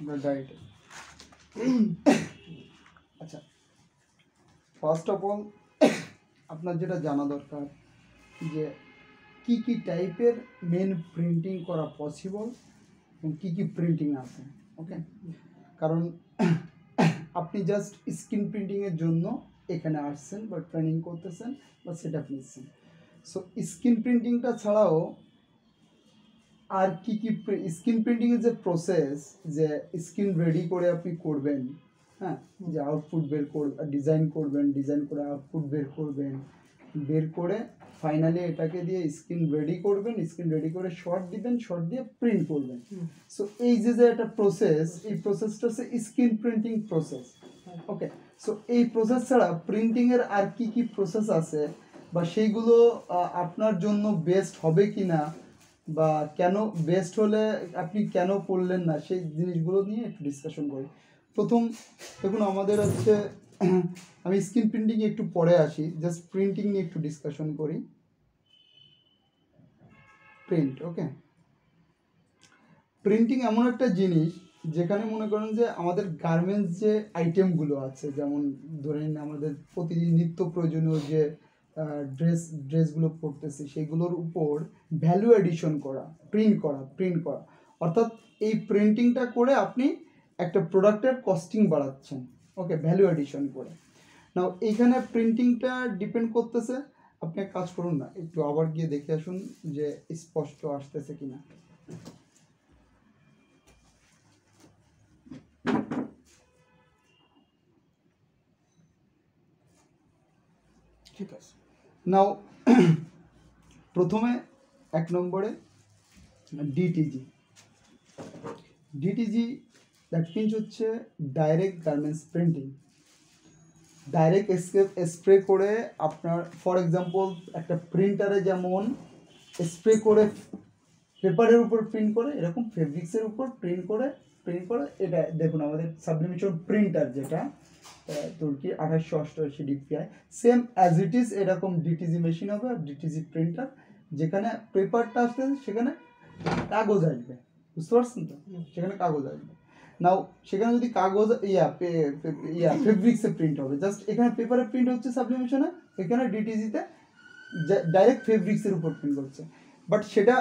Right. আচ্ছা, first of all আপনার যেটা জানা দরকার যে কি কি টাইপের মেন প্রিন্টিং করা পসিবল এবং কী কী প্রিন্টিং আছে। ওকে, কারণ আপনি জাস্ট স্ক্রিন প্রিন্টিংয়ের জন্য এখানে আসছেন বা ট্রেনিং করতেছেন বা সেট আপ নিচ্ছেন। সো স্ক্রিন প্রিন্টিংটা ছাড়াও আর কি কি স্ক্রিন প্রিন্টিংয়ের যে প্রসেস, যে স্ক্রিন রেডি করে আপনি করবেন, হ্যাঁ, যে আউটপুট বের ডিজাইন করবেন, ডিজাইন করে আউটপুট বের করবেন, বের করে ফাইনালি এটাকে দিয়ে স্ক্রিন রেডি করবেন, স্ক্রিন রেডি করে শর্ট দিবেন, শর্ট দিয়ে প্রিন্ট করবেন। সো এই যে একটা প্রসেস, এই প্রসেসটা হচ্ছে স্ক্রিন প্রিন্টিং প্রসেস। ওকে, সো এই প্রসেস ছাড়া প্রিন্টিংয়ের আর কি কি প্রসেস আছে বা সেইগুলো আপনার জন্য বেস্ট হবে কি না বা কেন বেস্ট হলে আপনি কেন করলেন না, সেই জিনিসগুলো নিয়ে একটু ডিসকাশন করি। প্রথম দেখুন, আমাদের হচ্ছে আমি স্ক্রিন প্রিন্টিং একটু পরে আসি, জাস্ট প্রিন্টিং নিয়ে একটু ডিসকাশন করি। প্রিন্ট, ওকে, প্রিন্টিং এমন একটা জিনিস যেখানে মনে করেন যে আমাদের গার্মেন্টস যে আইটেমগুলো আছে, যেমন ধরেন আমাদের প্রতিদিন নিত্য প্রয়োজনীয় যে ড্রেসগুলো পরতেছি সেগুলোর উপর ভ্যালু এডিশন করা, প্রিন্ট করা, অর্থাৎ এই প্রিন্টিংটা করে আপনি একটা প্রোডাক্টের কস্টিং বাড়াচ্ছেন। ওকে, ভ্যালু এডিশন করে। নাও এইখানে প্রিন্টিংটা ডিপেন্ড করতেছে, আপনি এক কাজ করুন না, একটু আবার গিয়ে দেখে আসুন যে স্পষ্ট আসতেছে কিনা। ঠিক আছে, নাও প্রথমে 1 নম্বরে ডিটিজি। ডিটিজি দ্যাট মিনস হচ্ছে direct garments printing. Direct spray করে আপনার, ফর এক্সাম্পল একটা প্রিন্টারে যেমন স্প্রে করে পেপারের উপর প্রিন্ট করে, এরকম ফেব্রিক্সের উপর প্রিন্ট করে এটা দেখুন আমাদের সাবলিমেশন প্রিন্টার যেটা তুর্কি 2888 DPI, same as it is এরকম ডিটিজি মেশিন হবে আর ডিটিজি প্রিন্টার, যেখানে পেপারটা আসবে সেখানে কাগজ আসবে, বুঝতে পারছেন তো, সেখানে কাগজ আসবে। নাও সেখানে যদি কাগজ ফেব্রিক্সে প্রিন্ট হবে, জাস্ট এখানে পেপারে প্রিন্ট হচ্ছে সাবলিমেশনে, এখানে ডিটিজিতে ডাইরেক্ট ফেব্রিক্সের উপর প্রিন্ট করছে, বাট সেটা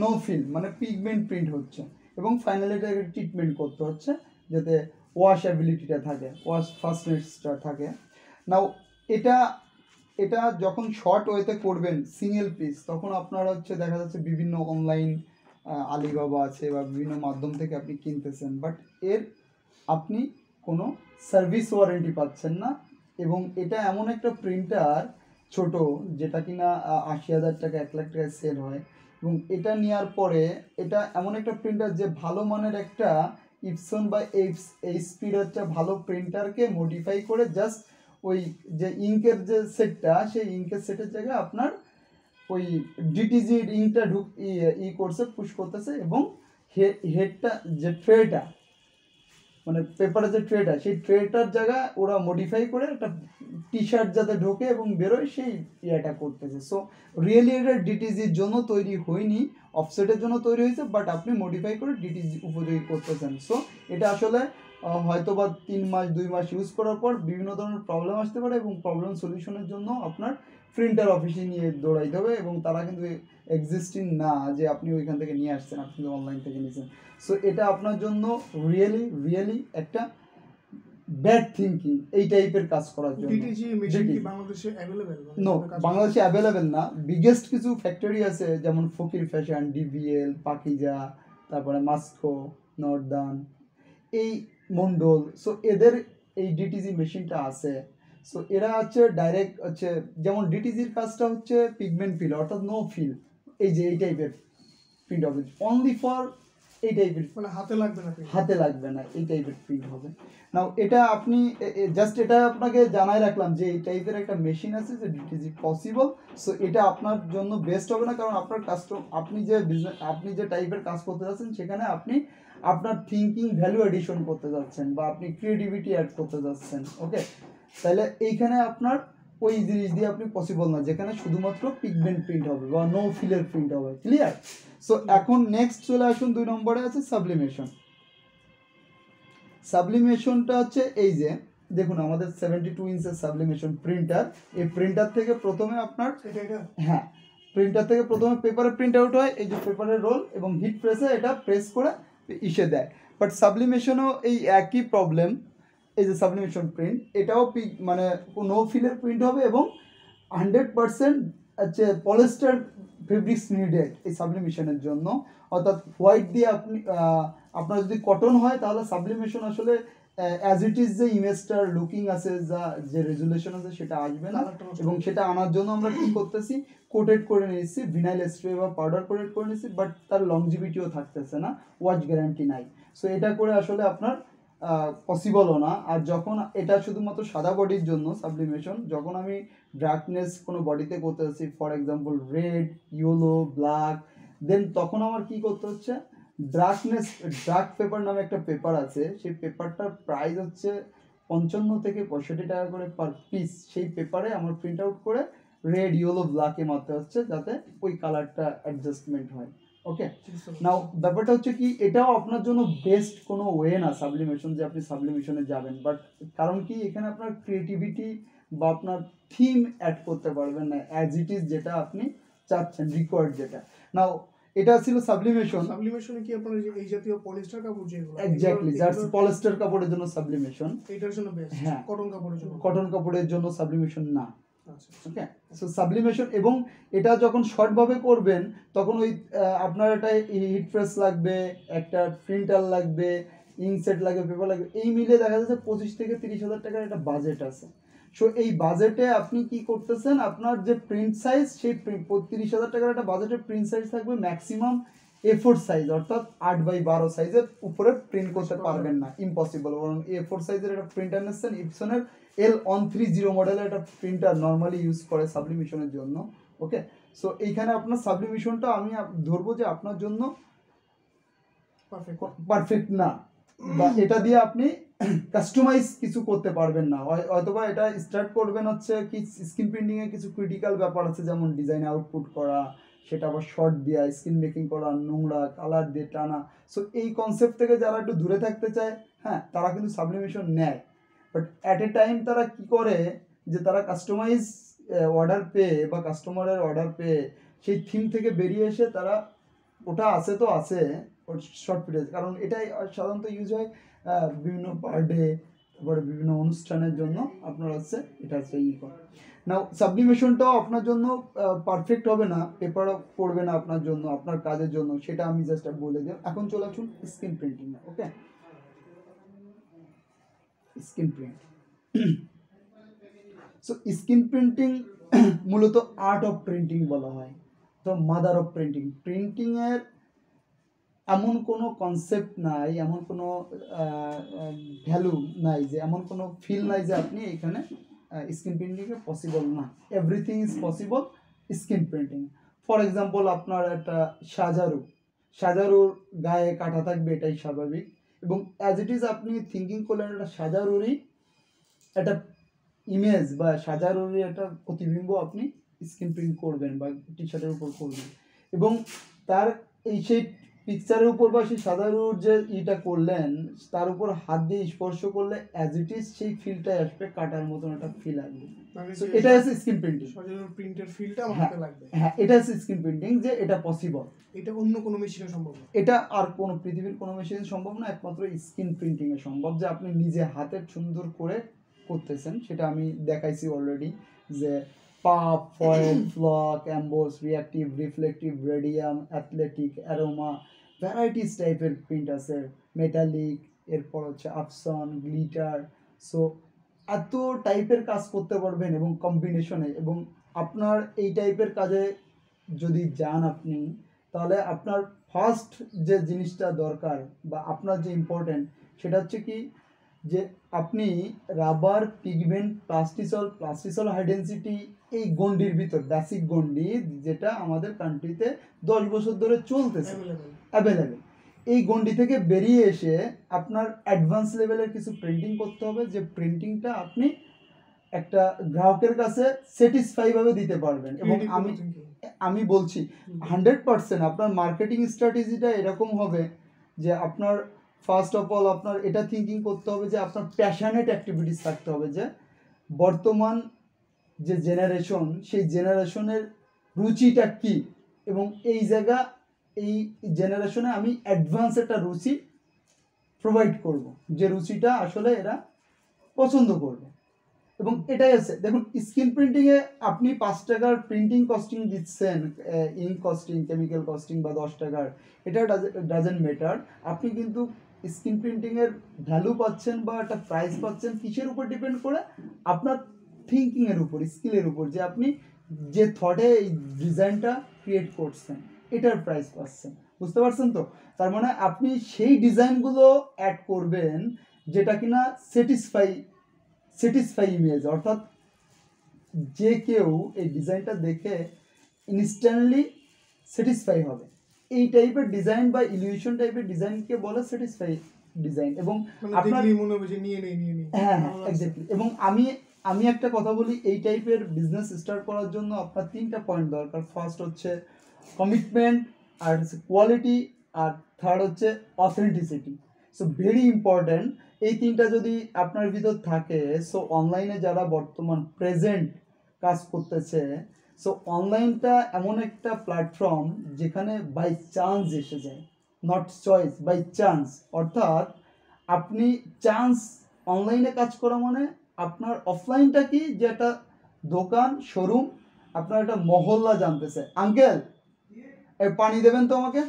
নো ফিল মানে পিগমেন্ট প্রিন্ট হচ্ছে, এবং ফাইনালি এটাকে ট্রিটমেন্ট করতে হচ্ছে যাতে ওয়াশাবিলিটিটা থাকে, ফাস্টনেসটা থাকে। নাও এটা যখন শর্ট ওয়েতে করবেন সিঙ্গেল পিস, তখন আপনার হচ্ছে দেখা যাচ্ছে বিভিন্ন অনলাইন আলিবাবা আছে বা বিভিন্ন মাধ্যম থেকে আপনি কিনতেছেন, বাট এর আপনি কোনো সার্ভিস ওয়ারেন্টি পাচ্ছেন না, এবং এটা এমন একটা প্রিন্টার ছোট যেটা কিনা 80,000 টাকা 1 লাখ টাকায় সেল হয়, এবং এটা নেওয়ার পরে এটা এমন একটা প্রিন্টার যে ভালো মানের একটা ইপসন বা এইচপির হচ্ছে ভালো প্রিন্টারকে মডিফাই করে জাস্ট ওই যে ইঙ্কের যে সেটটা, সেই ইঙ্কের সেটের জায়গায় আপনার ওই ডিটিজির ইঙ্কটা করছে, পুশ করতেছে, এবং হেডটা যে ট্রেটা মানে পেপারের যে ট্রেটা, সেই ট্রেটার জায়গায় ওরা মডিফাই করে একটা টি শার্ট যাতে ঢোকে এবং বেরোয় সেই ইয়েটা করতেছে। সো রিয়েলি এটা ডিটিজির জন্য তৈরি হয়নি, অফসেটের জন্য তৈরি হয়েছে, বাট আপনি মডিফাই করে ডিটিজি উপযোগী করতেছেন। সো এটা আসলে হয়তো বা 3 মাস 2 মাস ইউজ করার পর বিভিন্ন ধরনের প্রবলেম আসতে পারে, এবং প্রবলেম সলিউশনের জন্য আপনার প্রিন্টার অফিসে নিয়ে দৌড়াইতে হবে, এবং তারা কিন্তু এক্সিস্টিং না যে আপনি ওইখান থেকে নিয়ে আসছেন, আপনি অনলাইন থেকে নিয়েছেন। সো এটা আপনার জন্য রিয়েলি একটা ব্যাড থিঙ্কিং এই টাইপের কাজ করার জন্য। ডিটিজি মেশিন কি বাংলাদেশে अवेलेबल? নো, বাংলাদেশে অ্যাভেলেবেল না। বিগেস্ট কিছু ফ্যাক্টরি আছে যেমন ফকির ফ্যাশন, ডিভিএল, পাকিজা, তারপরে মাস্কো, নর্দান, এই মন্ডল, সো এদের এই ডিটিজি মেশিনটা আছে। সো এরা হচ্ছে ডাইরেক্ট হচ্ছে, যেমন ডিটিজির কাজটা হচ্ছে পিগমেন্ট ফিল, অর্থাৎ নো ফিল, এই যে এই টাইপের প্রিন্ট হবে, অনলি ফর এই টাইপের, মানে হাতে লাগবে না এই টাইপের প্রিন্ট হবে। নাও এটা আপনি জাস্ট এটা আপনাকে জানাই রাখলাম যে এই টাইপের একটা মেশিন আছে যে ডিটিজি পসিবল। সো এটা আপনার জন্য বেস্ট হবে না, কারণ আপনার আপনি যে টাইপের কাজ করতে যাচ্ছেন সেখানে আপনি আপনার থিঙ্কিং ভ্যালু এডিশন করতে যাচ্ছেন বা আপনি ক্রিয়েটিভিটি অ্যাড করতে যাচ্ছেন। ওকে, তাহলে এইখানে আপনার ওই জিনিস দিয়ে আপনি পসিবল না, যেখানে শুধুমাত্র পিগমেন্ট প্রিন্ট হবে বা নো ফিলের প্রিন্ট হবে। ক্লিয়ার? সো এখন নেক্সট চলে আসুন, 2 নম্বরে আছে সাবলিমেশন। সাবলিমেশনটা হচ্ছে এই যে দেখুন আমাদের 72 ইঞ্চের সাবলিমেশন প্রিন্টার, এই প্রিন্টার থেকে প্রথমে আপনার হ্যাঁ প্রিন্টার থেকে প্রথমে পেপারে প্রিন্ট আউট হয়, এই যে পেপারের রোল এবং হিট প্রেসে এটা প্রেস করে ইসে দেয়। বাট সাবলিমেশনও এই একই প্রবলেম, এই যে সাবলিমেশন প্রিন্ট এটাও মানে নো ফিলের প্রিন্ট হবে এবং 100% হচ্ছে পলিস্টার ফেব্রিক্স নিডেড এই সাবলিমেশনের জন্য। অর্থাৎ হোয়াইট দিয়ে আপনি আপনার যদি কটন হয় তাহলে সাবলিমেশন আসলে অ্যাজ ইট ইজ যে ইমেজটার লুকিং আছে যা যে রেজুলেশন আছে সেটা আসবে না, এবং সেটা আনার জন্য আমরা কি করতেছি কোটেড করে নিয়েছি ভিনাইল স্প্রে বা পাউডার কোটেড করে নিয়েছি, বাট তার লংজিভিটিও থাকতেছে না, ওয়াচ গ্যারান্টি নাই। সো এটা করে আসলে আপনার পসিবলও না। আর যখন এটা শুধুমাত্র সাদা বডির জন্য সাবলিমেশন, যখন আমি ডার্কনেস কোনো বডিতে করতে যাচ্ছি for example red, yellow, black, then তখন আমার কি করতে হচ্ছে ডার্ক পেপার নামে একটা পেপার আছে, সেই পেপারটার প্রাইস হচ্ছে 55 থেকে 65 টাকা করে পার পিস। সেই পেপারে আমার প্রিন্ট আউট করে রেড, ইয়েলো, ব্ল্যাকে মারতে হচ্ছে যাতে ওই কালারটা অ্যাডজাস্টমেন্ট হয়। ওকে, নাও ব্যাপারটা হচ্ছে কি এটাও আপনার জন্য বেস্ট কোনো ওয়ে না সাবলিমেশন যে আপনি সাবলিমেশনে যাবেন, বাট কারণ কি এখানে আপনার ক্রিয়েটিভিটি বা আপনার থিম অ্যাড করতে পারবেন না অ্যাজ ইট ইজ যেটা আপনি চাচ্ছেন রিকোয়ার্ড যেটা। নাও এটা ছিল সাবলিমেশন। সাবলিমেশনে কি আপনার এই জাতীয় পলিস্টার কাপড় যেগুলো এক্স্যাক্টলি জাস্ট পলিস্টার কাপড়ের জন্য সাবলিমেশন, এটার জন্য বেস্ট। হ্যাঁ কটন কাপড়ের জন্য, কটন কাপড়ের জন্য সাবলিমেশন না। আচ্ছা ওকে, সো সাবলিমেশন এবং এটা যখন শর্টভাবে করবেন তখন ওই আপনার একটা হিট প্রেস লাগবে, একটা প্রিন্টার লাগবে, ইঙ্কসেট লাগবে, পেপার লাগবে, এই মিলে দেখা যাচ্ছে 25 থেকে 30,000 টাকার একটা বাজেট আছে। সো এই বাজেটে আপনি কি করতেছেন, আপনার যে প্রিন্ট সাইজ সেই 30,000 টাকার একটা বাজেটের প্রিন্ট সাইজ থাকবে ম্যাক্সিমাম A4 সাইজ, অর্থাৎ 8x12 সাইজের উপরে প্রিন্ট করতে পারবেন না, ইম্পসিবল। কারণ A4 সাইজের একটা প্রিন্টার নিচ্ছেন, ইপসনের L130 মডেলের একটা প্রিন্টার নর্মালি ইউজ করে সাবলিমেশনের জন্য। ওকে, সো এইখানে আপনার সাবলিমেশনটা আমি ধরবো যে আপনার জন্য পারফেক্ট না, বা এটা দিয়ে আপনি কাস্টমাইজ কিছু করতে পারবেন না। অথবা এটা স্টার্ট করবেন হচ্ছে কি স্ক্রিন প্রিন্টিং এ কিছু ক্রিটিক্যাল ব্যাপার আছে, যেমন ডিজাইন আউটপুট করা, সেটা আবার শর্ট দেওয়া, স্ক্রিন মেকিং করা, নোংরা কালার দিয়ে টানা। সো এই কনসেপ্ট থেকে যারা একটু দূরে থাকতে চায়, হ্যাঁ তারা কিন্তু সাবলিমেশন নেয়, বাট অ্যাট এ টাইম তারা কি করে যে তারা কাস্টমাইজ অর্ডার পেয়ে বা কাস্টমারের অর্ডার পেয়ে সেই থিম থেকে বেরিয়ে এসে তারা ওটা আছে তো আছে শর্ট ফিটেজ, কারণ এটাই সাধারণত ইউজ হয় বিভিন্ন বার্থডে, তারপরে বিভিন্ন অনুষ্ঠানের জন্য আপনার হচ্ছে এটা হচ্ছে করে। নাও সাবলিমেশনটাও আপনার জন্য পারফেক্ট হবে না, পেপারও পড়বে না আপনার জন্য, আপনার কাজের জন্য, সেটা আমি জাস্ট বলে দিই। এখন চলে আসুন screen printing. Okay, screen print. So screen printing মূলত আর্ট অফ প্রিন্টিং বলা হয়, তো মাদার অফ প্রিন্টিং। প্রিন্টিংয়ের এমন কোনো কনসেপ্ট নাই, এমন কোনো ভ্যালু নাই, যে এমন কোনো ফিল নাই যে আপনি এখানে স্ক্রিন প্রিন্টিংয়ে পসিবল না। Everything is possible screen printing. For example আপনার একটা সাজারুর গায়ে কাটা থাকবে, এটাই স্বাভাবিক, এবং অ্যাজ ইট ইজ আপনি থিঙ্কিং করলেন একটা সাজারুরই একটা ইমেজ বা সাজারুরই একটা প্রতিবিম্ব আপনি স্ক্রিন প্রিন্ট করবেন বা টি শার্টের উপর করবেন, এবং তার এই সেই পিকচারের উপর বা সেই সাজারুর যে ইটা করলেন তার উপর হাত দিয়ে স্পর্শ করলে অ্যাজ ইট ইজ সেই ফিলটাই আসবে, কাটার মতন একটা ফিল আসবে। এটা হচ্ছে স্ক্রিন প্রিন্টিং, প্রিন্টের ফিলটা আমাকে লাগবে। হ্যাঁ, এটা হচ্ছে স্ক্রিন প্রিন্টিং, যে এটা পসিবল। এটা অন্য কোনো মেশিনে সম্ভব না, এটা আর কোনো পৃথিবীর কোনো মেশিনে সম্ভব না, একমাত্র স্ক্রিন প্রিন্টিং এ সম্ভব, যে আপনি নিজে হাতে সুন্দর করে করতেছেন। সেটা আমি দেখাইছি অলরেডি, যে puff, foil, flock, emboss, reactive, reflective, radium, athletic, aroma, varieties টাইপের প্রিন্ট আছে, মেটালিক, এরপর হচ্ছে আপসন, গ্লিটার। সো এত টাইপের কাজ করতে পারবেন এবং কম্বিনেশনে, এবং আপনার এই টাইপের কাজে যদি যান আপনি, তাহলে আপনার ফার্স্ট যে জিনিসটা দরকার বা আপনার যে ইম্পর্টেন্ট সেটা হচ্ছে কি, যে আপনি rubber, pigment, plastisol high density, এই গন্ডির ভিতর বেসিক গন্ডি যেটা আমাদের কান্ট্রিতে 10 বছর ধরে চলতেছে অ্যাভেলেবেল, এই গন্ডি থেকে বেরিয়ে এসে আপনার অ্যাডভান্স লেভেলের কিছু প্রিন্টিং করতে হবে, যে প্রিন্টিংটা আপনি একটা গ্রাহকের কাছে স্যাটিসফাই ভাবে দিতে পারবেন। এবং আমি বলছি 100% আপনার মার্কেটিং স্ট্র্যাটেজিটা এরকম হবে যে আপনার ফার্স্ট অফ অল আপনার এটা থিঙ্কিং করতে হবে যে আপনার প্যাশনেট অ্যাক্টিভিটিস থাকতে হবে, যে বর্তমান যে জেনারেশন সেই জেনারেশনের রুচিটা কী, এবং এই জায়গা এই জেনারেশনে আমি অ্যাডভান্স একটা রুচি প্রোভাইড করব, যে রুচিটা আসলে এরা পছন্দ করবে। এবং এটাই আছে, দেখুন স্ক্রিন প্রিন্টিংয়ে আপনি 5 টাকার প্রিন্টিং কস্টিং দিচ্ছেন, ইঙ্ক কস্টিং, কেমিক্যাল কস্টিং বা 10 টাকার, এটা ডাজেন্ট ম্যাটার। আপনি কিন্তু স্ক্রিন প্রিন্টিংয়ের ভ্যালু পাচ্ছেন বা একটা প্রাইস পাচ্ছেন কিসের উপর ডিপেন্ড করে, আপনার থিঙ্কিংয়ের উপর, স্কিলের উপর, যে আপনি যে থটে এই ডিজাইনটা ক্রিয়েট করছেন এটার প্রাইস পাচ্ছেন। বুঝতে পারছেন তো? তার মানে আপনি সেই ডিজাইনগুলো অ্যাড করবেন যেটা কিনা স্যাটিসফাই ইমেজ, অর্থাৎ যে কেউ এই ডিজাইনটা দেখে ইনস্ট্যান্টলি স্যাটিসফাই হবে। এই টাইপের ডিজাইন বা ইলিউশন টাইপের ডিজাইনকে বলে স্যাটিসফাই ডিজাইন। এবং আপনার মনে হবে যে নিয়ে নেই। হ্যাঁ এক্স্যাক্টলি। এবং আমি একটা কথা বলি, এই টাইপের বিজনেস স্টার্ট করার জন্য আপনার 3টা পয়েন্ট দরকার। ফার্স্ট হচ্ছে কমিটমেন্ট, আর হচ্ছে কোয়ালিটি, আর থার্ড হচ্ছে অথেন্টিসিটি। সো ভেরি ইম্পর্ট্যান্ট, এই 3টা যদি আপনার ভিতর থাকে, সো অনলাইনে যারা বর্তমান প্রেজেন্ট কাজ করতেছে, সো অনলাইনটা এমন একটা প্ল্যাটফর্ম যেখানে বাই চান্স এসে যায়, নট চয়েস, বাই চান্স। অর্থাৎ আপনি চান্স অনলাইনে কাজ করা মানে আপনার অফলাইনটা কি, যে একটা দোকান, শোরুম, আপনার একটা মহল্লা জানতেছে, আঙ্কেল পানি দেবেন তো আমাকে,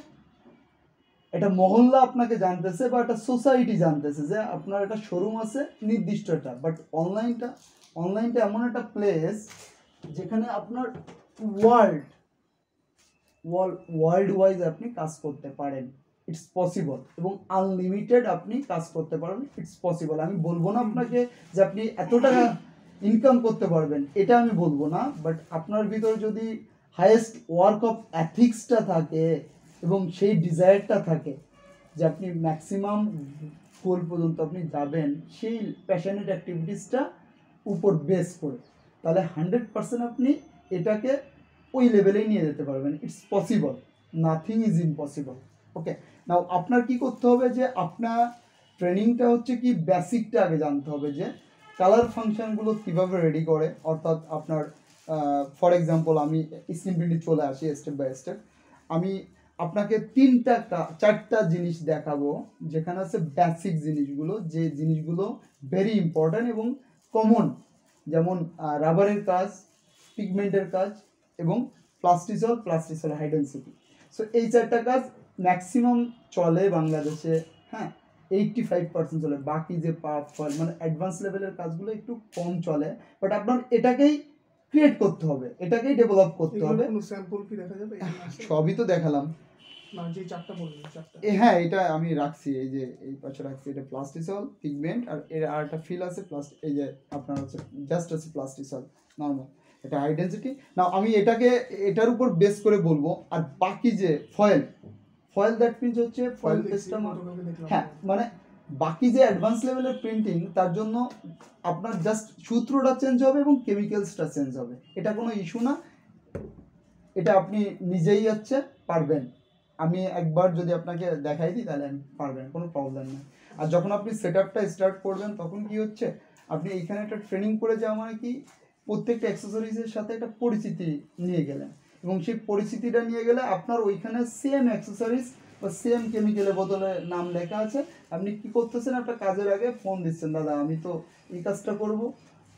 এটা মহল্লা আপনাকে জানতেছে বা একটা সোসাইটি জানতেছে যে আপনার একটা শোরুম আছে নির্দিষ্ট একটা। বাট অনলাইনটা এমন একটা প্লেস যেখানে আপনার ওয়ার্ল্ড ওয়াইজ আপনি কাজ করতে পারেন, ইটস পসিবল। এবং আনলিমিটেড আপনি কাজ করতে পারেন, ইটস পসিবল। আমি বলবো না আপনাকে যে আপনি এত টাকা ইনকাম করতে পারবেন, এটা আমি বলবো না। বাট আপনার ভিতর যদি হাইয়েস্ট ওয়ার্ক অফ এথিক্সটা থাকে এবং সেই ডিজায়ারটা থাকে যে আপনি ম্যাক্সিমাম গোল পর্যন্ত আপনি যাবেন, সেই প্যাশনেট অ্যাক্টিভিটিসটা উপর বেস করে, তাহলে 100% আপনি এটাকে ওই লেভেলেই নিয়ে যেতে পারবেন। It's possible, nothing is impossible. Okay, now আপনার কি করতে হবে, যে আপনার ট্রেনিংটা হচ্ছে কি বেসিকটা আগে জানতে হবে, যে কালার ফাংশনগুলো কীভাবে রেডি করে। অর্থাৎ আপনার ফর এক্সাম্পল আমি স্ক্রিন প্রিন্টে চলে আসি স্টেপ বাই স্টেপ। আমি আপনাকে 4টা জিনিস দেখাবো যেখানে আছে বেসিক জিনিসগুলো, যে জিনিসগুলো ভেরি ইম্পর্ট্যান্ট এবং কমন, যেমন রাবারের কাজ, পিগমেন্টের কাজ এবং প্লাস্টিসল হাই ডেনসিটি। সো এই 4টা কাজ ম্যাক্সিমাম চলে বাংলাদেশে, হ্যাঁ 85% চলে। বাকি যে পাফ ফল মানে অ্যাডভান্স লেভেলের কাজগুলো একটু কম চলে। বাট আপনার এটাকেই ক্রিয়েট করতে হবে, এটাকেই ডেভেলপ করতে হবে। কোনো স্যাম্পল কি দেখা যাবে? সবই তো দেখালাম না, যে 4টা বললেন 4টা। হ্যাঁ এটা আমি রাখছি, এই যে এই পাশে রাখছি, এটা প্লাস্টিসল, পিগমেন্ট, আর এর আর একটা ফিল আছে এই যে আপনার হচ্ছে জাস্ট আছে প্লাস্টিসল নর্মাল, এটা হাই ডেনসিটি। না আমি এটার উপর বেস করে বলবো। আর বাকি যে ফয়েল দ্যাট মিনস হচ্ছে ফয়েল পেস্টটা, হ্যাঁ মানে বাকি যে অ্যাডভান্স লেভেলের প্রিন্টিং, তার জন্য আপনার জাস্ট সূত্রটা চেঞ্জ হবে এবং কেমিক্যালসটা চেঞ্জ হবে, এটা কোনো ইস্যু না, এটা আপনি নিজেই হচ্ছে পারবেন। আমি একবার যদি আপনাকে দেখাই দিই তাহলে আমি পারবেন, কোনো প্রবলেম নেই। আর যখন আপনি সেট আপটা স্টার্ট করবেন তখন কি হচ্ছে, আপনি এইখানে একটা ট্রেনিং করে যাওয়া মানে কি, প্রত্যেকটা অ্যাক্সেসরিজের সাথে একটা পরিচিতি নিয়ে গেলেন, এবং সেই পরিচিতিটা নিয়ে গেলে আপনার ওইখানে সেম অ্যাক্সেসরিজ বা সেম কেমিক্যালের বোতলে নাম লেখা আছে, আপনি কি করতেছেন, একটা কাজের আগে ফোন দিচ্ছেন, দাদা আমি তো এই কাজটা করব,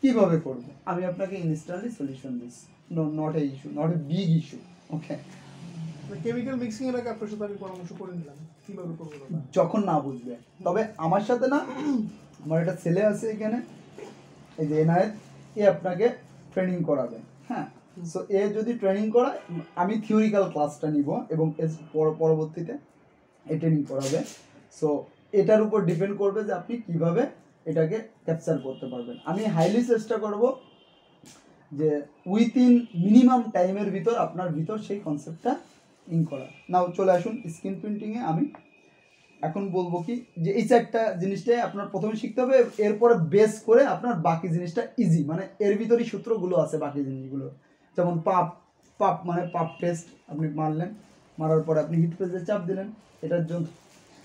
কিভাবে করব, আমি আপনাকে ইনস্ট্যান্টলি সলিউশন দিচ্ছি। Not a issue, not a big issue. Okay, chemical mixing এর আগে আপনার সাথে আমি পরামর্শ করে নিলাম কিভাবে করব দাদা, যখন না বুঝবে। তবে আমার সাথে না, আমার একটা ছেলে আছে এখানে, এই যে এনায়েত, এ আপনাকে ট্রেনিং করাবে। হ্যাঁ, সো এ যদি ট্রেনিং করায়, আমি থিওরিক্যাল ক্লাসটা নিব এবং এর পরবর্তীতে এ ট্রেনিং করাবে। সো এটার উপর ডিপেন্ড করবে যে আপনি কিভাবে এটাকে ক্যাপচার করতে পারবেন। আমি হাইলি চেষ্টা করব যে উইথিন মিনিমাম টাইমের ভিতর আপনার ভিতর সেই কনসেপ্টটা ইন করা। নাও চলে আসুন স্ক্রিন প্রিন্টিংয়ে। আমি এখন বলবো কি, যে এই 4টা জিনিসটাই আপনার প্রথমে শিখতে হবে, এরপরে বেস করে আপনার বাকি জিনিসটা ইজি, মানে এর ভিতরই সূত্রগুলো আছে বাকি জিনিসগুলো। যেমন পাপ মানে পাপ টেস্ট আপনি মারলেন, মারার পরে আপনি হিট পেজে চাপ দিলেন, এটার জন্য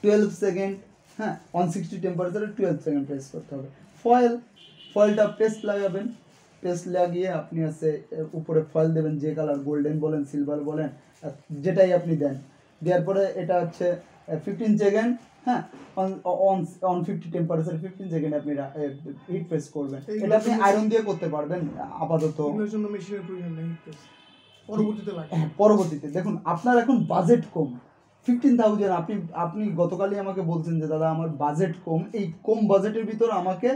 12 সেকেন্ড হ্যাঁ 160 টেম্পারেচারে 12 সেকেন্ড প্রেস করতে হবে। ফয়েলটা পেস্ট লাগাবেন, পেস্ট লাগিয়ে আপনি আছে উপরে ফয়েল দেবেন, যে কালার গোল্ডেন বলেন সিলভার বলেন যেটাই আপনি দেন, দেওয়ার পরে এটা হচ্ছে 15 সেকেন্ড, হ্যাঁ অন 50 টেম্পারেচার 15 সেকেন্ড আপনি হিট প্রেস করবেন। এটা আপনি আয়রন দিয়ে করতে পারবেন আপাতত, এগুলোর জন্য মেশিনের প্রয়োজন নেই, পরবর্তীতে লাগে। হ্যাঁ পরবর্তীতে দেখুন আপনার এখন বাজেট কম 15,000, আপনি গতকালই আমাকে বলছেন যে দাদা আমার বাজেট কম, এই কম বাজেটের ভিতর আমাকে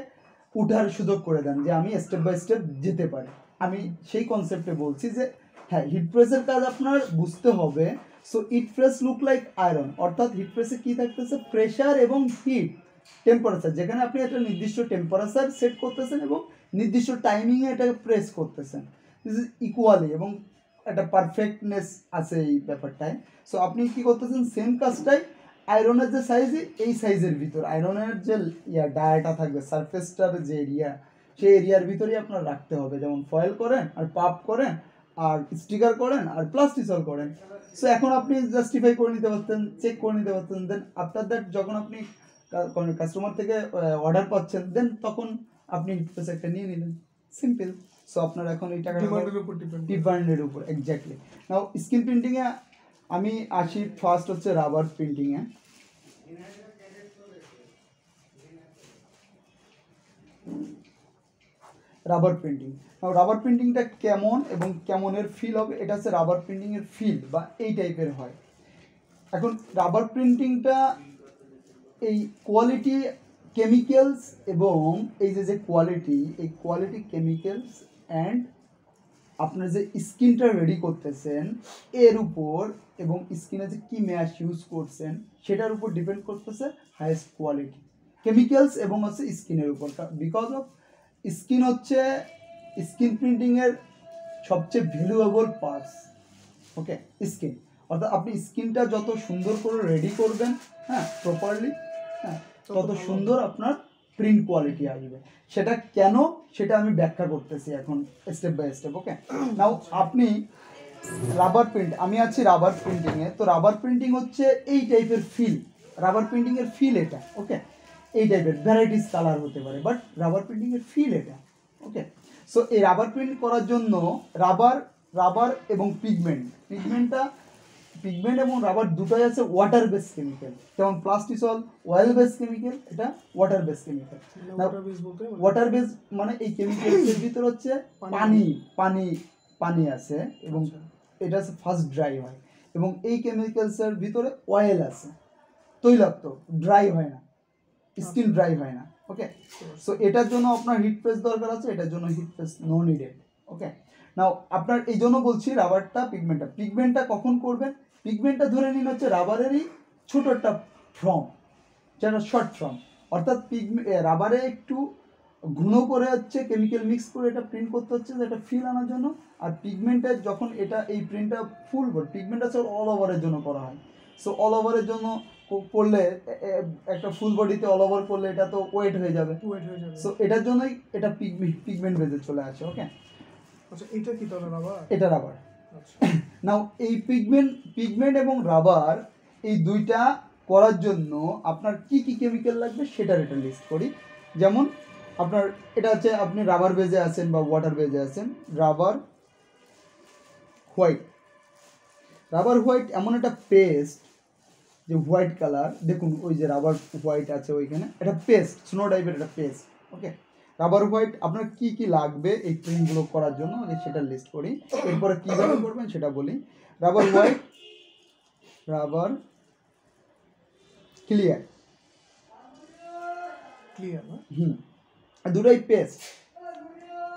উঠার সুযোগ করে দেন যে আমি স্টেপ বাই স্টেপ যেতে পারি। আমি সেই কনসেপ্টে বলছি যে হ্যাঁ হিট প্রেসের কাজ আপনার বুঝতে হবে। So hit press look like iron, অর্থাৎ হিট প্রেসে কী থাকতেছে, প্রেশার এবং হিট টেম্পারেচার, যেখানে আপনি একটা নির্দিষ্ট টেম্পারেচার সেট করতেছেন এবং নির্দিষ্ট টাইমিংয়ে এটাকে প্রেস করতেছেন ইকুয়ালি, এবং একটা পারফেক্টনেস আছে এই ব্যাপারটায়। সো আপনি কি করতেছেন, সেম কাজটাই আয়রনের যে সাইজ এই সাইজের ভিতর আয়রনের যে ডায়াটা থাকবে, সারফেসটার যে এরিয়া, সেই এরিয়ার ভিতরেই আপনার রাখতে হবে। যেমন ফয়েল করেন আর পাপ করেন আর স্টিকার করেন আর প্লাস্টিসল করেন। সো এখন আপনি জাস্টিফাই করে নিতে পারতেন, চেক করে নিতে পারতেন, দেন আফটার দ্যাট যখন আপনি কাস্টমার থেকে অর্ডার পাচ্ছেন দেন তখন আপনি একটা নিয়ে নিলেন, সিম্পল। সো আপনার এখন এই টাকা ডিমান্ডের উপর এক্স্যাক্টলি। নাও স্ক্রিন প্রিন্টিংয়ে আমি আসি, ফার্স্ট হচ্ছে রাবার প্রিন্টিংয়ে। রাবার প্রিন্টিং, নাও রাবার প্রিন্টিংটা কেমন এবং কেমনের ফিল হবে, এটা হচ্ছে রাবার প্রিন্টিংয়ের ফিল বা এই টাইপের হয়। এখন রাবার প্রিন্টিংটা এই কোয়ালিটি কেমিক্যালস এবং এই যে কোয়ালিটি, এই কোয়ালিটি কেমিক্যালস অ্যান্ড আপনার যে স্কিনটা রেডি করতেছেন এর উপর, এবং স্কিনে যে কী ম্যাশ ইউজ করছেন সেটার উপর ডিপেন্ড করতেছে হাইয়েস্ট কোয়ালিটি কেমিক্যালস এবং হচ্ছে স্কিনের উপর। বিকজ অফ স্কিন হচ্ছে স্কিন প্রিন্টিংয়ের সবচেয়ে ভ্যালুয়েবল পার্টস। ওকে, স্কিন, অর্থাৎ আপনি স্কিনটা যত সুন্দর করে রেডি করবেন, হ্যাঁ প্রপারলি, হ্যাঁ তত সুন্দর আপনার প্রিন্ট কোয়ালিটি আসবে। সেটা কেন সেটা আমি ব্যাখ্যা করতেছি এখন স্টেপ বাই স্টেপ। ওকে, নাও আপনি রাবার প্রিন্ট, আমি আছি রাবার প্রিন্টিংয়ে। তো রাবার প্রিন্টিং হচ্ছে এই টাইপের ফিল, রাবার প্রিন্টিংয়ের ফিল এটা। ওকে, এই টাইপের ভ্যারাইটিস কালার হতে পারে, বাট রাবার প্রিন্টিংয়ের ফিল এটা। ওকে, সো এই রাবার প্রিন্ট করার জন্য রাবার এবং পিগমেন্ট এবং রাবার দুটোই আছে ওয়াটার বেস কেমিক্যাল। যেমন প্লাস্টিসল অয়েল বেস কেমিক্যাল, এটা water base chemical. Water base মানে এই কেমিক্যালসের ভিতর হচ্ছে পানি আছে এবং এটা হচ্ছে ফার্স্ট ড্রাই হয়, এবং এই কেমিক্যালসের ভিতরে অয়েল আছে, তৈলাক্ত, ড্রাই হয় না, স্কিন ড্রাই হয় না। ওকে, সো এটার জন্য আপনার হিট প্রেস দরকার আছে, এটার জন্য হিট প্রেস নো নিডেড। ওকে, নাও আপনার এই জন্য বলছি রাবারটা পিগমেন্টটা কখন করবেন, পিগমেন্টটা ধরে নিন হচ্ছে রাবারেরই ছোট একটা ফর্ম, যেটা শর্ট ফর্ম, অর্থাৎ রাবারে একটু ঘন করে হচ্ছে কেমিক্যাল মিক্স করে এটা প্রিন্ট করতে হচ্ছে যেটা ফিল আনার জন্য। আর পিগমেন্টের যখন এটা এই প্রিন্টটা ফুল পিগমেন্ট আছে অল ওভারের জন্য করা হয়। সো অল ওভারের জন্য করলে একটা ফুল বডিতে অল ওভার করলে এটা তো ওয়েট হয়ে যাবে। সো এটার জন্যই এটা পিগমেন্ট বেজে চলে আসে। ওকে, আচ্ছা এটা কি তাহলে রাবার? এটা রাবার। নাও এই পিগমেন্ট এবং রাবার এই দুইটা করার জন্য আপনার কি কি কেমিক্যাল লাগবে সেটার এটা লিস্ট করি। যেমন আপনার এটা হচ্ছে আপনি রাবার বেজে আছেন বা ওয়াটার বেজে আছেন, রাবার হোয়াইট এমন একটা পেস্ট যে হোয়াইট কালার, দেখুন ওই যে রাবার হোয়াইট আছে ওইখানে, এটা পেস্ট, স্নো টাইপের একটা পেস্ট। ওকে, রাবার হোয়াইট আপনার কি কি লাগবে এই প্রিন্টগুলো করার জন্য সেটা লিস্ট করি, এরপরে কীভাবে করবেন সেটা বলি। রাবার হোয়াইট, রাবার ক্লিয়ার, দুটোই পেস্ট,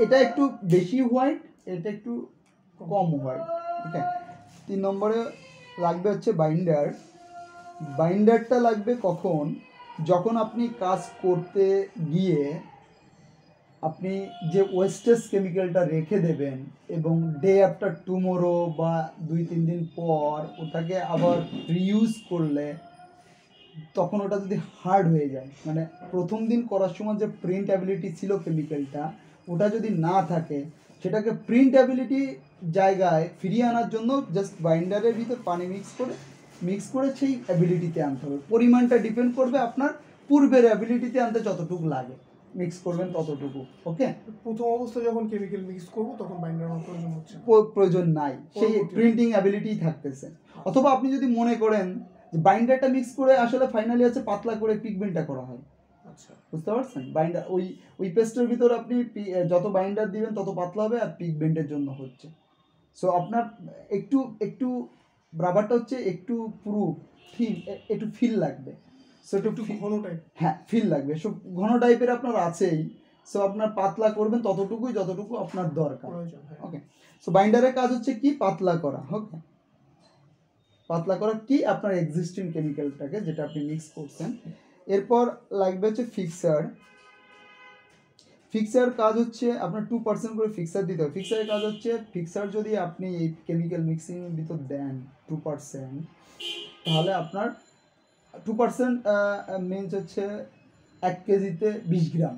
এটা একটু বেশি হোয়াইট, এটা একটু কম হোয়াইট। ওকে, 3 নম্বরে লাগবে হচ্ছে বাইন্ডারটা লাগবে কখন, যখন আপনি কাজ করতে গিয়ে আপনি যে ওয়েস্টেজ কেমিক্যালটা রেখে দেবেন এবং ডে আফটার টুমোরো বা 2-3 দিন পর ওটাকে আবার রিইউজ করলে তখন ওটা যদি হার্ড হয়ে যায়, মানে প্রথম দিন করার সময় যে প্রিন্ট অ্যাবিলিটি ছিল কেমিক্যালটা ওটা যদি না থাকে, সেটাকে প্রিন্ট অ্যাবিলিটি জায়গায় ফিরিয়ে আনার জন্য জাস্ট বাইন্ডারের ভিতর পানি মিক্স করে সেই অ্যাবিলিটিতে আনতে হবে। পরিমাণটা ডিপেন্ড করবে আপনার পূর্বের অ্যাবিলিটিতে আনতে যতটুকু লাগে মিক্স করবেন ততটুকু। ওকে, প্রথম অবস্থায় যখন কেমিক্যাল মিক্স করব তখন বাইন্ডার আমার প্রয়োজন হচ্ছে না। প্রয়োজন নাই, সেই প্রিন্টিং অ্যাবিলিটি থাকতেছে। অথবা আপনি যদি মনে করেন যে বাইন্ডারটা মিক্স করে আসলে ফাইনালি হচ্ছে পাতলা করে পিগমেন্টটা করা হয়, আচ্ছা, বুঝতে পারছেন? বাইন্ডার ওই পেস্টের ভিতর আপনি যত বাইন্ডার দিবেন তত পাতলা হবে আর পিগমেন্টের জন্য হচ্ছে। সো আপনার একটু একটু রাবারটা হচ্ছে একটু পুরো একটু ফিল লাগবে। সো একটু ঘন টাইপ, হ্যাঁ ফিল লাগবে। সো ঘন টাইপের আপনার আছেই। সো আপনার পাতলা করবেন ততটুকুই যতটুকু আপনার দরকার। প্রয়োজন। হ্যাঁ, ওকে, সো বাইন্ডারের কাজ হচ্ছে কি পাতলা করা। ওকে, পাতলা করা কি আপনার এক্সিস্টিং কেমিক্যালটাকে যেটা আপনি মিক্স করছেন। এরপর লাগবে হচ্ছে ফিক্সার। ফিক্সার কাজ হচ্ছে আপনার 2% করে ফিক্সার দিতে হবে। ফিক্সারের কাজ হচ্ছে ফিক্সার যদি আপনি এই কেমিক্যাল মিক্সিংয়ের ভিতর দেন 2%, তাহলে আপনার 2% মিনস হচ্ছে 1 কেজিতে 20 গ্রাম।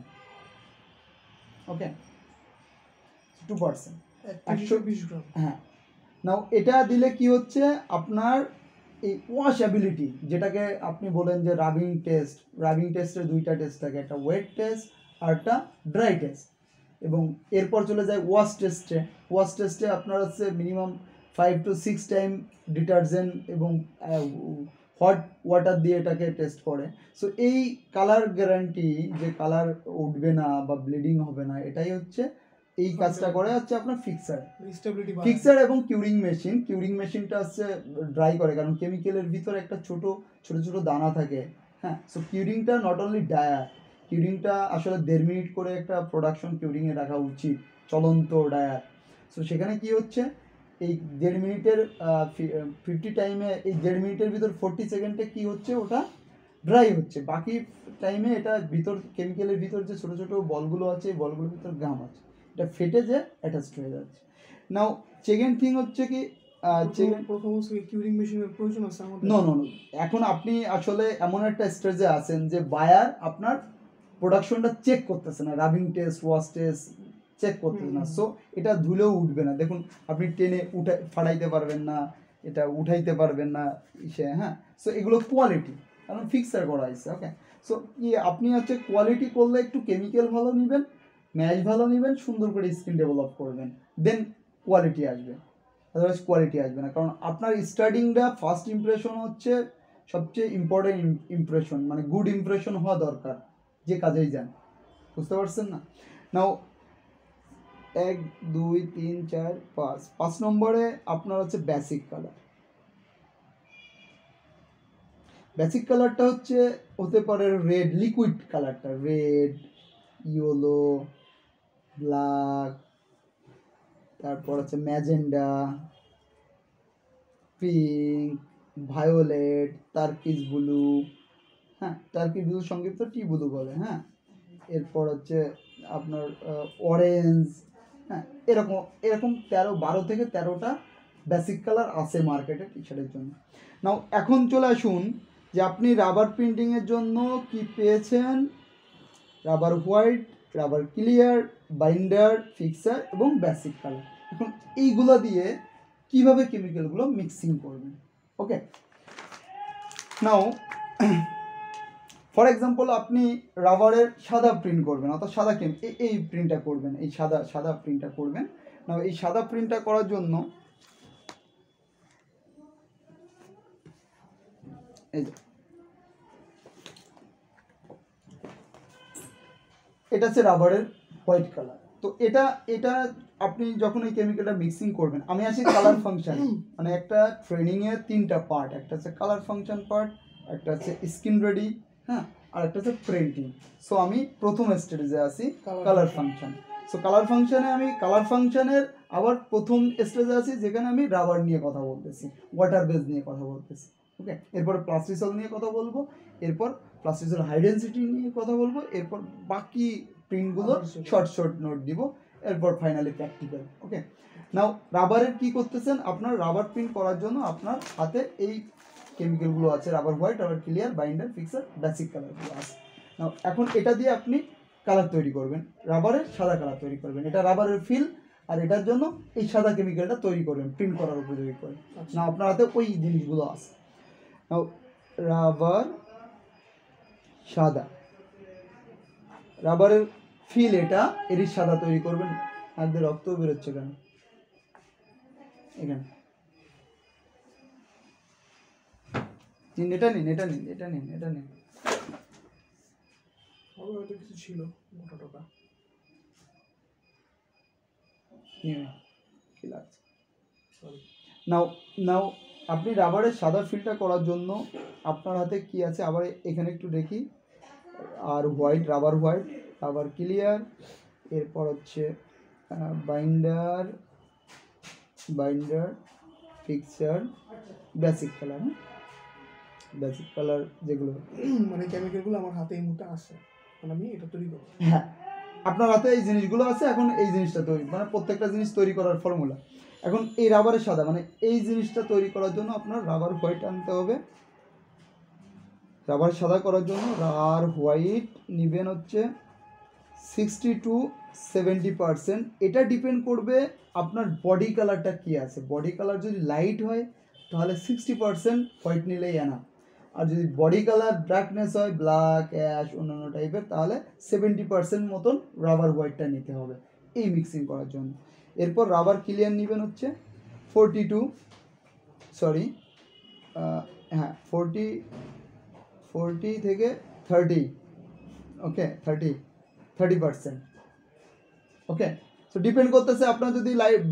ওকে, 2% 120 গ্রাম। হ্যাঁ। নাও এটা দিলে কি হচ্ছে আপনার এই ওয়াশেবিলিটি, যেটাকে আপনি বলেন যে রাবিং টেস্টের দুইটা টেস্ট থাকে, একটা ওয়েট টেস্ট আর একটা ড্রাই টেস্ট, এবং এরপর চলে যায় ওয়াশ টেস্টে আপনার হচ্ছে মিনিমাম 5 to 6 টাইম ডিটারজেন্ট এবং হট ওয়াটার দিয়ে এটাকে টেস্ট করে। সো এই কালার গ্যারান্টি, যে কালার উঠবে না বা ব্লিডিং হবে না, এটাই হচ্ছে এই কাজটা করে হচ্ছে আপনার ফিক্সার এবং কিউরিং মেশিনটা হচ্ছে ড্রাই করে, কারণ কেমিক্যালের ভিতরে একটা ছোট ছোট দানা থাকে। হ্যাঁ, সো কিউরিংটা নট অনলি ডায়ার, কিউরিংটা আসলে 1.5 মিনিট করে একটা প্রোডাকশন কিউরিংয়ে রাখা উচিত, চলন্ত ডায়ার। সো সেখানে কি হচ্ছে এই 1.5 মিনিটের 50 টাইমে এই 1.5 মিনিটের ভিতর 40 সেকেন্ডে কি হচ্ছে ওটা ড্রাই হচ্ছে, বাকি টাইমে এটা ভিতর কেমিক্যালের ভিতর যে ছোটো ছোটো বলগুলো আছে এই বলগুলোর ভিতর গাম আছে, এটা ফেটে যে অ্যাটাচড হয়ে যাচ্ছে। নাও সেকেন্ড থিং হচ্ছে কি কিউরিং মেশিনের প্রয়োজন আছে আমাদের? নো, এখন আপনি আসলে এমন একটা স্টেজে আছেন যে বায়ার আপনার প্রোডাকশনটা চেক করতেছে না, rubbing test wash test check করতেছে না। সো এটা ধুলেও উঠবে না, দেখুন আপনি টেনে ফাটাইতে পারবেন না, এটা উঠাইতে পারবেন না ইসে। হ্যাঁ, সো এগুলো কোয়ালিটি, কারণ ফিক্সার করা হয়েছে। ওকে, সো কি আপনি হচ্ছে কোয়ালিটি করলে একটু কেমিক্যাল ভালো নেবেন, ম্যাচ ভালো নেবেন, সুন্দর করে স্কিন ডেভেলপ করবেন, দেন কোয়ালিটি আসবে, আদারওয়াইজ কোয়ালিটি আসবে না। কারণ আপনার স্টার্টিংটা ফার্স্ট ইমপ্রেশন হচ্ছে সবচেয়ে ইম্পর্টেন্ট ইমপ্রেশন, মানে গুড ইমপ্রেশন হওয়া দরকার যে কাজেই যান, বুঝতে পারছেন না? নাও 1 2 3 4 5 নম্বরে আপনার হচ্ছে বেসিক কালার। বেসিক কালারটা হচ্ছে হতে পারে রেড, লিকুইড কালারটা রেড, ইয়েলো, ব্ল্যাক, তারপর হচ্ছে magenta, pink, violet, Turkish blue. হ্যাঁ, টার্কিশ ব্লু সংক্ষিপ্ত টি ব্লু বলে। হ্যাঁ, এরপর হচ্ছে আপনার অরেঞ্জ। হ্যাঁ, এরকম 12 থেকে 13টা বেসিক কালার আছে মার্কেটে টি শার্টের জন্য। নাও এখন চলে আসুন যে আপনি রাবার প্রিন্টিংয়ের জন্য কি পেয়েছেন, rubber white, rubber clear, binder, fixer এবং বেসিক কালার। এখন এইগুলো দিয়ে কিভাবে কেমিক্যালগুলো মিক্সিং করবেন। ওকে, নাও ফর এক্সাম্পল আপনি রাবারের সাদা প্রিন্ট করবেন, অর্থাৎ সাদা এই প্রিন্টটা করবেন, এই সাদা প্রিন্টটা করবেন। নাও এই সাদা প্রিন্টটা করার জন্য এই এটা হচ্ছে রাবারের হোয়াইট কালার। তো এটা আপনি যখন এই কেমিক্যালটা মিক্সিং করবেন, আমি আসি কালার ফাংশন, মানে একটা ট্রেনিংয়ের 3টা পার্ট, একটা হচ্ছে কালার ফাংশন পার্ট, একটা হচ্ছে স্কিন রেডি, হ্যাঁ, আর একটা হচ্ছে প্রিন্টিং। সো আমি প্রথম স্টেজে আসি কালার ফাংশন। সো কালার ফাংশনের আবার প্রথম স্টেজে আছি যেখানে আমি রাবার নিয়ে কথা বলতেছি, ওয়াটার বেস নিয়ে কথা বলতেছি। ওকে, এরপর প্লাস্টিসল নিয়ে কথা বলবো, এরপর প্লাস্টিসল হাই ডেন্সিটি নিয়ে কথা বলবো, এরপর বাকি প্রিন্টগুলো শর্ট নোট দিব, এরপর ফাইনালি প্র্যাকটিক্যাল। ওকে, নাও রাবারের কি করতেছেন, আপনার রাবার প্রিন্ট করার জন্য আপনার হাতে এই কেমিক্যালগুলো আছে, rubber white, rubber clear, binder, fixer, basic কালারগুলো আছে। নাও এখন এটা দিয়ে আপনি কালার তৈরি করবেন, রাবারের সাদা কালার তৈরি করবেন, এটা রাবারের ফিল, আর এটার জন্য এই সাদা কেমিক্যালটা তৈরি করবেন প্রিন্ট করার উপযোগী করে। না আপনার হাতে ওই জিনিসগুলো আছে। নাও রাবার সাদা, রাবারের ফিল এটা, এরই সাদা তৈরি করবেন। হাত দিয়ে রক্ত বেরোচ্ছে কেন? এখানে নিন, এটা নিন, এটা নিন, এটা নিন, এটা নিন। হবে হয়তো কিছু ছিল মোটা টোটা। কি লাগছে? সরি। নাও নাও আপনি রাবারের সাদা ফিলটা করার জন্য আপনার হাতে কি আছে আবার এখানে একটু দেখি। আর white, rubber white, rubber clear, এরপর হচ্ছে binder, binder, fixer, basic colour. Basic colour যেগুলো মানে কেমিক্যালগুলো আমার হাতে এই মুহূর্তে আছে, মানে আমি এটা তৈরি করব। হ্যাঁ, আপনার হাতে এই জিনিসগুলো আছে। এখন এই জিনিসটা তৈরি, মানে প্রত্যেকটা জিনিস তৈরি করার ফর্মুলা। এখন এই রাবারের সাদা, মানে এই জিনিসটা তৈরি করার জন্য আপনার রাবার হোয়াইট আনতে হবে। রাবার সাদা করার জন্য রাবার হোয়াইট নেবেন হচ্ছে 60-70%। এটা ডিপেন্ড করবে আপনার বডি কালারটা কী আছে। বডি কালার যদি লাইট হয় তাহলে 60% হোয়াইট নিলেই এনাফ। আর যদি বডি কালার ব্ল্যাকনেস হয়, ব্ল্যাক, অ্যাশ, অন্যান্য টাইপের, তাহলে 70% মতন রাবার হোয়াইটটা নিতে হবে এই মিক্সিং করার জন্য। এরপর রাবার ক্লিয়ার নেবেন হচ্ছে 40 থেকে 30, ওকে, 30%, ওকে। সো ডিপেন্ড করতেছে আপনার যদি লাইট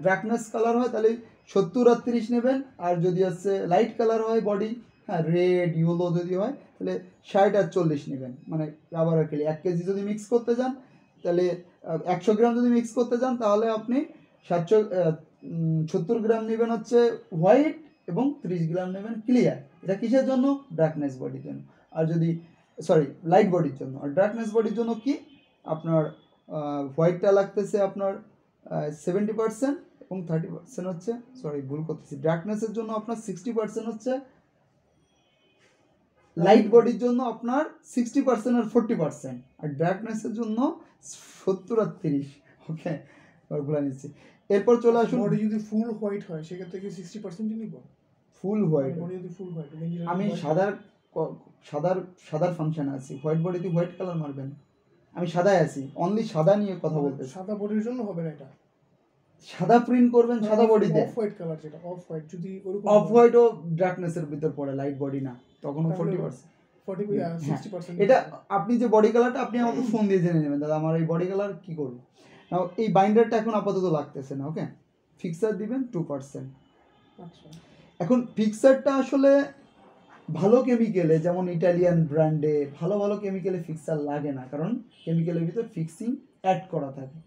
ব্ল্যাকনেস কালার হয় তাহলে 70 আর 30 নেবেন। আর যদি হচ্ছে লাইট কালার হয় বডি, হ্যাঁ, রেড ইয়েলো যদি হয় তাহলে 60 আর 40 নেবেন। মানে রাবার আর ক্লিয়ার 1 কেজি যদি মিক্স করতে যান তাহলে 100 গ্রাম যদি মিক্স করতে যান তাহলে আপনি 70 গ্রাম নেবেন হচ্ছে হোয়াইট এবং 30 গ্রাম নেবেন ক্লিয়ার। এটা কিসের জন্য? ব্ল্যাকনেস বডির জন্য। আর যদি লাইট বডির জন্য। আর ডার্কনেস বডির জন্য কি আপনার হোয়াইটটা লাগতেছে আপনার 70% এবং 30% হচ্ছে, ভুল করতেছি, ডার্কনেসের জন্য আপনার 60% হচ্ছে, লাইট বডির জন্য আপনার 60% আর 40%, আর ডার্কনেসের জন্য 70 আর 30, ওকে, ওগুলো নিচ্ছি। এরপর চলে আসুন, বডি যদি ফুল হোয়াইট হয় সেক্ষেত্রে কি 60% নিব? ফুল হোয়াইট বডি যদি ফুল হোয়াইট, আমি সাদার ফাংশন আছি, হোয়াইট বডিতে হোয়াইট কালার মারবেন। আমি সাদায় আছি, অনলি সাদা নিয়ে কথা বলতেছি। সাদা বডির জন্য হবে না এটা। সাদা প্রিন্ট করবেন সাদা বডিতে। অফ হোয়াইট কালার, যেটা অফ হোয়াইট, যদি ওরকম অফ হোয়াইটও ডার্কনেসের ভিতর পড়ে, লাইট বডি না, তখনও 40%। 60%। এটা আপনি যে বডি কালারটা আপনি আমাকে ফোন দিয়ে জেনে নেবেন, দাদা আমার এই বডি কালার কি করবো। নাও এই বাইন্ডারটা এখন আপাতত লাগতেছে না, ওকে। ফিক্সার দিবেন 2%। আচ্ছা, এখন ফিক্সারটা আসলে ভালো কেমিক্যালে, যেমন ইটালিয়ান ব্র্যান্ডে ভালো ভালো কেমিক্যালে ফিক্সার লাগে না, কারণ কেমিক্যালের ভিতর ফিক্সিং অ্যাড করা থাকে,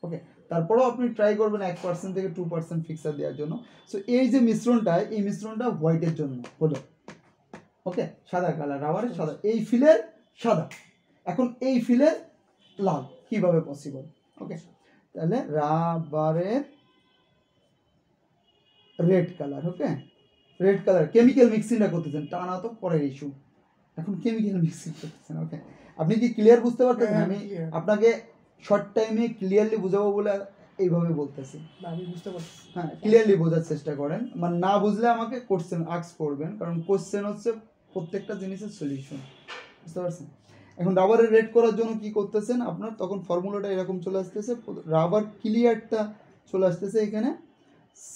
ওকে। তারপরেও আপনি ট্রাই করবেন 1% থেকে 2% ফিক্সার দেওয়ার জন্য। সো এই যে মিশ্রণটা, এই মিশ্রণটা হোয়াইটের জন্য হলো, ওকে, সাদা কালার, রাবারের সাদা, এই ফিলের সাদা। এখন এই ফিলের লাল কিভাবে পসিবল, ওকে। তাহলে রাবারের রেড কালার, ওকে, রেড কালার কেমিক্যাল মিক্সিংটা করতেছেন, টানা তো পরের ইস্যু, এখন কেমিক্যাল মিক্সিং করতেছেন, ওকে। আপনি কি ক্লিয়ার বুঝতে পারতেছেন? আমি আপনাকে শর্ট টাইমে ক্লিয়ারলি বুঝাবো বলে এইভাবে বলতেছি। আমি বুঝতে পারছি। হ্যাঁ, ক্লিয়ারলি বোঝার চেষ্টা করেন, মানে না বুঝলে আমাকে কোশ্চেন আস্ক করবেন, কারণ কোশ্চেন হচ্ছে প্রত্যেকটা জিনিসের সলিউশন, বুঝতে পারছেন? এখন রাবারের রেড করার জন্য কি করতেছেন আপনার, তখন ফর্মুলাটা এরকম চলে আসতেছে, রাবার ক্লিয়ারটা চলে আসতেছে এখানে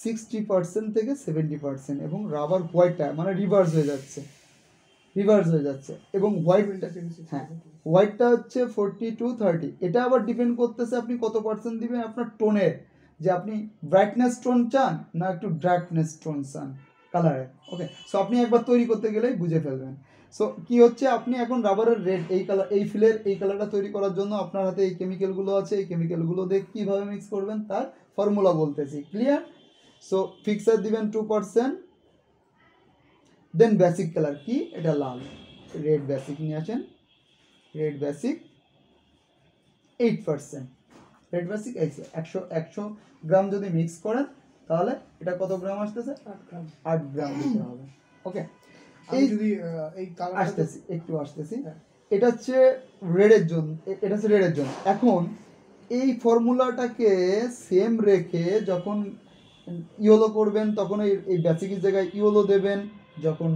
60% থেকে 70%, এবং রাবার হোয়াইটটা মানে রিভার্স হয়ে যাচ্ছে, এবং হোয়াইটটা, হ্যাঁ, হোয়াইটটা হচ্ছে 40-30। এটা আবার ডিপেন্ড করতেছে আপনি কত পার্সেন্ট দিবেন আপনার টোনের, যে আপনি ব্রাইটনেস টোন চান না একটু ডার্কনেস টোন চান কালারে, ওকে। সো আপনি একবার তৈরি করতে গেলেই বুঝে ফেলবেন। সো কি হচ্ছে, আপনি এখন রাবারের রেড এই কালার, এই ফিলের এই কালারটা তৈরি করার জন্য আপনার হাতে এই কেমিক্যালগুলো আছে, এই কেমিক্যালগুলো দিয়ে কীভাবে মিক্স করবেন তার ফর্মুলা বলতেছি, ক্লিয়ার? সো ফিক্সার দিবেন 2%, দেন বেসিক কালার কি, এটা লাল, রেড বেসিক নিয়ে আসেন, রেড বেসিক 8%, রেড বেসিক 100 গ্রাম যদি মিক্স করেন তাহলে এটা কত গ্রাম আসতেছে, 8 গ্রাম দিতে হবে, ওকে। এই যদি এই কালার আসতেছি, এটা হচ্ছে রেডের জন্য, এখন এই ফর্মুলাটাকে সেম রেখে যখন ইয়েলো করবেন তখন এই বেসিকের জায়গায় ইয়েলো দেবেন, যখন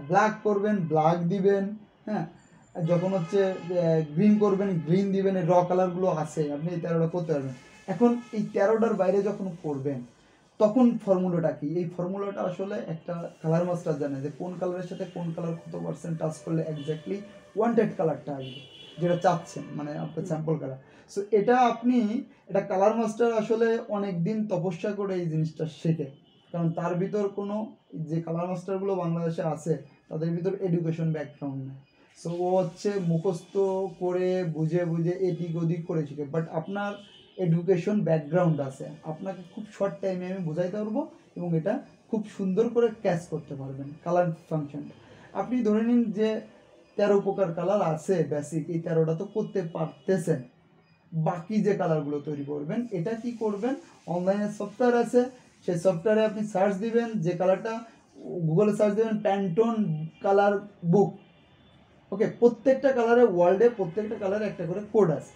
ব্ল্যাক করবেন ব্ল্যাক দিবেন, হ্যাঁ। আর যখন হচ্ছে গ্রিন করবেন গ্রিন দিবেন, র কালারগুলো আছে আপনি এই 13টা করতে পারবেন। এখন এই 13টার বাইরে যখন করবেন তখন ফর্মুলাটা কি? এই ফর্মুলাটা আসলে একটা কালার মাস্টার জানে যে কোন কালারের সাথে কোন কালার কত পার্সেন্ট টাচ করলে এক্স্যাক্টলি ওয়ান্টেড কালারটা আসবে, যেটা চাচ্ছেন, মানে আপনার স্যাম্পল কালার। সো এটা আপনি, এটা কালার মাস্টার আসলে অনেক দিন তপস্যা করে এই জিনিসটা শেখে, কারণ তার ভিতর কোনো, যে কালার মাস্টারগুলো বাংলাদেশে আছে তাদের ভিতর এডুকেশন ব্যাকগ্রাউন্ড নেই। সো ও হচ্ছে মুখস্থ করে বুঝে বুঝে এদিক ওদিক করে শিখে। বাট আপনার এডুকেশন ব্যাকগ্রাউন্ড আছে, আপনাকে খুব শর্ট টাইমে আমি বোঝাইতে পারবো এবং এটা খুব সুন্দর করে ক্যাচ করতে পারবেন কালার ফাংশনটা। আপনি ধরে নিন যে 13 প্রকার কালার আছে বেসিক, এই 13টা তো করতে পারতেছেন, বাকি যে কালারগুলো তৈরি করবেন এটা কি করবেন, অনলাইনে সফটওয়্যার আছে, সেই সফটওয়্যারে আপনি সার্চ দিবেন, যে কালারটা গুগলে সার্চ দেবেন প্যান্টোন কালার বুক, ওকে, প্রত্যেকটা কালারে ওয়ার্ল্ডে প্রত্যেকটা কালারে একটা করে কোড আছে,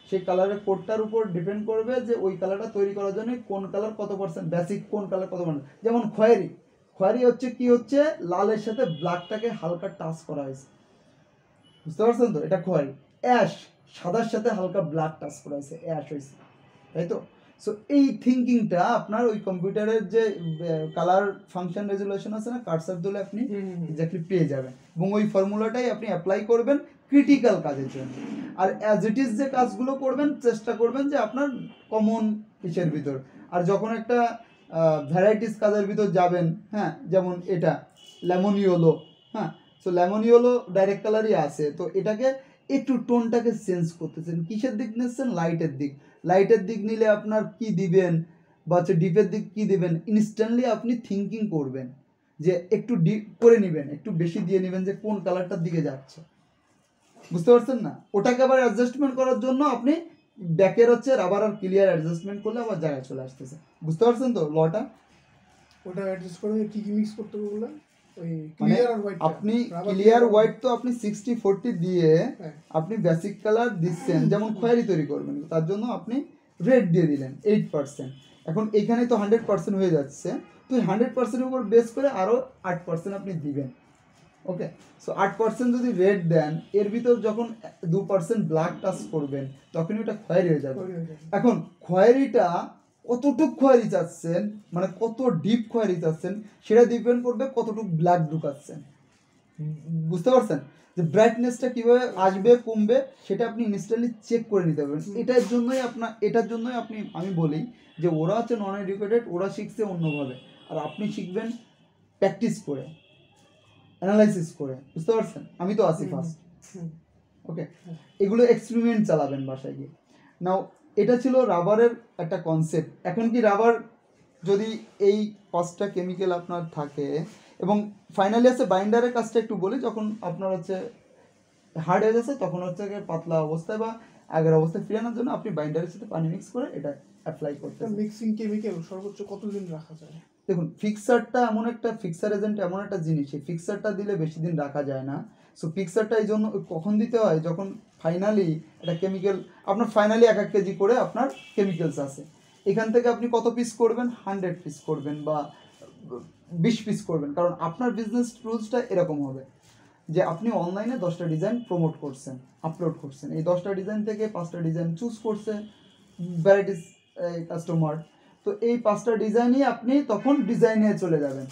সেই কালারের কোডটার উপর ডিপেন্ড করবে যে ওই কালারটা তৈরি করার জন্য কোন কালার কত পার্সেন্ট বেসিক, কোন কালার কত পার্সেন্ট। যেমন খয়েরি, খয়েরি হচ্ছে কি হচ্ছে লালের সাথে ব্ল্যাকটাকে হালকা টাচ করা হয়েছে, বুঝতে পারছেন তো, এটা খয়েরি। অ্যাশ, সাদার সাথে হালকা ব্ল্যাক টাচ করা হয়েছে, অ্যাশ হয়েছে, তাই তো। সো এই থিঙ্কিংটা আপনার ওই কম্পিউটারের যে কালার ফাংশন রেজুলেশন আছে না, কার্সার দিলে আপনি এক্স্যাক্টলি পেয়ে যাবেন, এবং ওই ফর্মুলাটাই আপনি অ্যাপ্লাই করবেন ক্রিটিক্যাল কাজের জন্য। আর অ্যাজ ইট ইজ যে কাজগুলো করবেন চেষ্টা করবেন যে আপনার কমন ইসের ভিতর। আর যখন একটা ভ্যারাইটিস কাজের ভিতর যাবেন, হ্যাঁ, যেমন এটা লেমন ইয়েলো, হ্যাঁ, সো লেমন ইয়েলো ডাইরেক্ট কালারই আছে, তো এটাকে একটু টোনটাকে চেঞ্জ করতেছেন, কিসের দিক নিচ্ছেন, লাইটের দিক, লাইটের দিক নিলে আপনার কি দিবেন বা হচ্ছে ডিপের দিক কি দিবেন, ইনস্ট্যান্টলি আপনি থিঙ্কিং করবেন যে একটু ডিপ করে নেবেন, একটু বেশি দিয়ে নেবেন যে কোন কালারটার দিকে যাচ্ছে, বুঝতে পারছেন না। ওটাকে আবার অ্যাডজাস্টমেন্ট করার জন্য আপনি ব্যাকের হচ্ছে রাবার আর ক্লিয়ার অ্যাডজাস্টমেন্ট করলে আবার জায়গায় চলে আসতেছে, বুঝতে পারছেন তো লটা। ওটা অ্যাডজাস্ট করে কি কি মিক্স করতে হবে বললেন? ওই মানে ক্লিয়ার আর হোয়াইট, আপনি ক্লিয়ার হোয়াইট তো আপনি 60-40 দিয়ে আপনি বেসিক কালার দিচ্ছেন, যেমন খয়েরি তৈরি করবেন তার জন্য আপনি রেড দিয়ে দিলেন 8%, এখন এখানে তো 100% হয়ে যাচ্ছে, তো 100%-এর উপর বেস করে আরও 8% আপনি দিবেন, ওকে। সো 8% যদি রেড দেন, এর ভিতর যখন 2% ব্ল্যাক টাচ করবেন তখনই ওটা খয়েরি হয়ে যাবে। এখন খয়েরিটা কতটুক খয়েরি চাচ্ছেন, মানে কত ডিপ খয়েরি চাচ্ছেন, সেটা ডিপেন্ড করবে কতটুক ব্ল্যাক ঢুকাচ্ছেন, বুঝতে পারছেন, যে ব্রাইটনেসটা কীভাবে আসবে কমবে সেটা আপনি ইনস্ট্যান্টলি চেক করে নিতে পারবেন। এটার জন্যই আপনি, আমি বলি যে ওরা হচ্ছে নন এডুকেটেড, ওরা শিখছে অন্যভাবে, আর আপনি শিখবেন প্র্যাকটিস করে, অ্যানালাইসিস করে, বুঝতে পারছেন। আমি তো আসি ফার্স্ট, ওকে, এগুলো এক্সপেরিমেন্ট চালাবেন বাসায় গিয়ে। নাও এটা ছিল রাবারের একটা কনসেপ্ট। এখন কি রাবার যদি এই 5টা কেমিক্যাল আপনার থাকে, এবং ফাইনালি আছে বাইন্ডারের কাজটা একটু বলি, যখন আপনার হচ্ছে হার্ড হয়ে যাচ্ছে তখন হচ্ছে পাতলা অবস্থায় বা আগের অবস্থায় ফিরানোর জন্য আপনি বাইন্ডারের সাথে পানি মিক্স করে এটা অ্যাপ্লাই করতে। মিক্সিং কেমিক্যাল সর্বোচ্চ কতদিন রাখা যায়? দেখুন, ফিক্সারটা এমন একটা, ফিক্সার এজেন্ট এমন একটা জিনিস, এই ফিক্সারটা দিলে বেশি দিন রাখা যায় না। সো ফিক্সারটা এই জন্য কখন দিতে হয়, যখন ফাইনালি একটা কেমিক্যাল আপনার ফাইনালি 1 কেজি করে আপনার কেমিক্যালস আছে, এখান থেকে আপনি কত পিস করবেন, 100 পিস করবেন বা 20 পিস করবেন, কারণ আপনার বিজনেস রুলসটা এরকম হবে যে আপনি অনলাইনে 10টা ডিজাইন প্রমোট করছেন, আপলোড করছেন, এই 10টা ডিজাইন থেকে 5টা ডিজাইন চুজ করছে ভ্যারাইটিস কাস্টমার, তো এই 5টা ডিজাইনই আপনি তখন ডিজাইনে চলে যাবেন,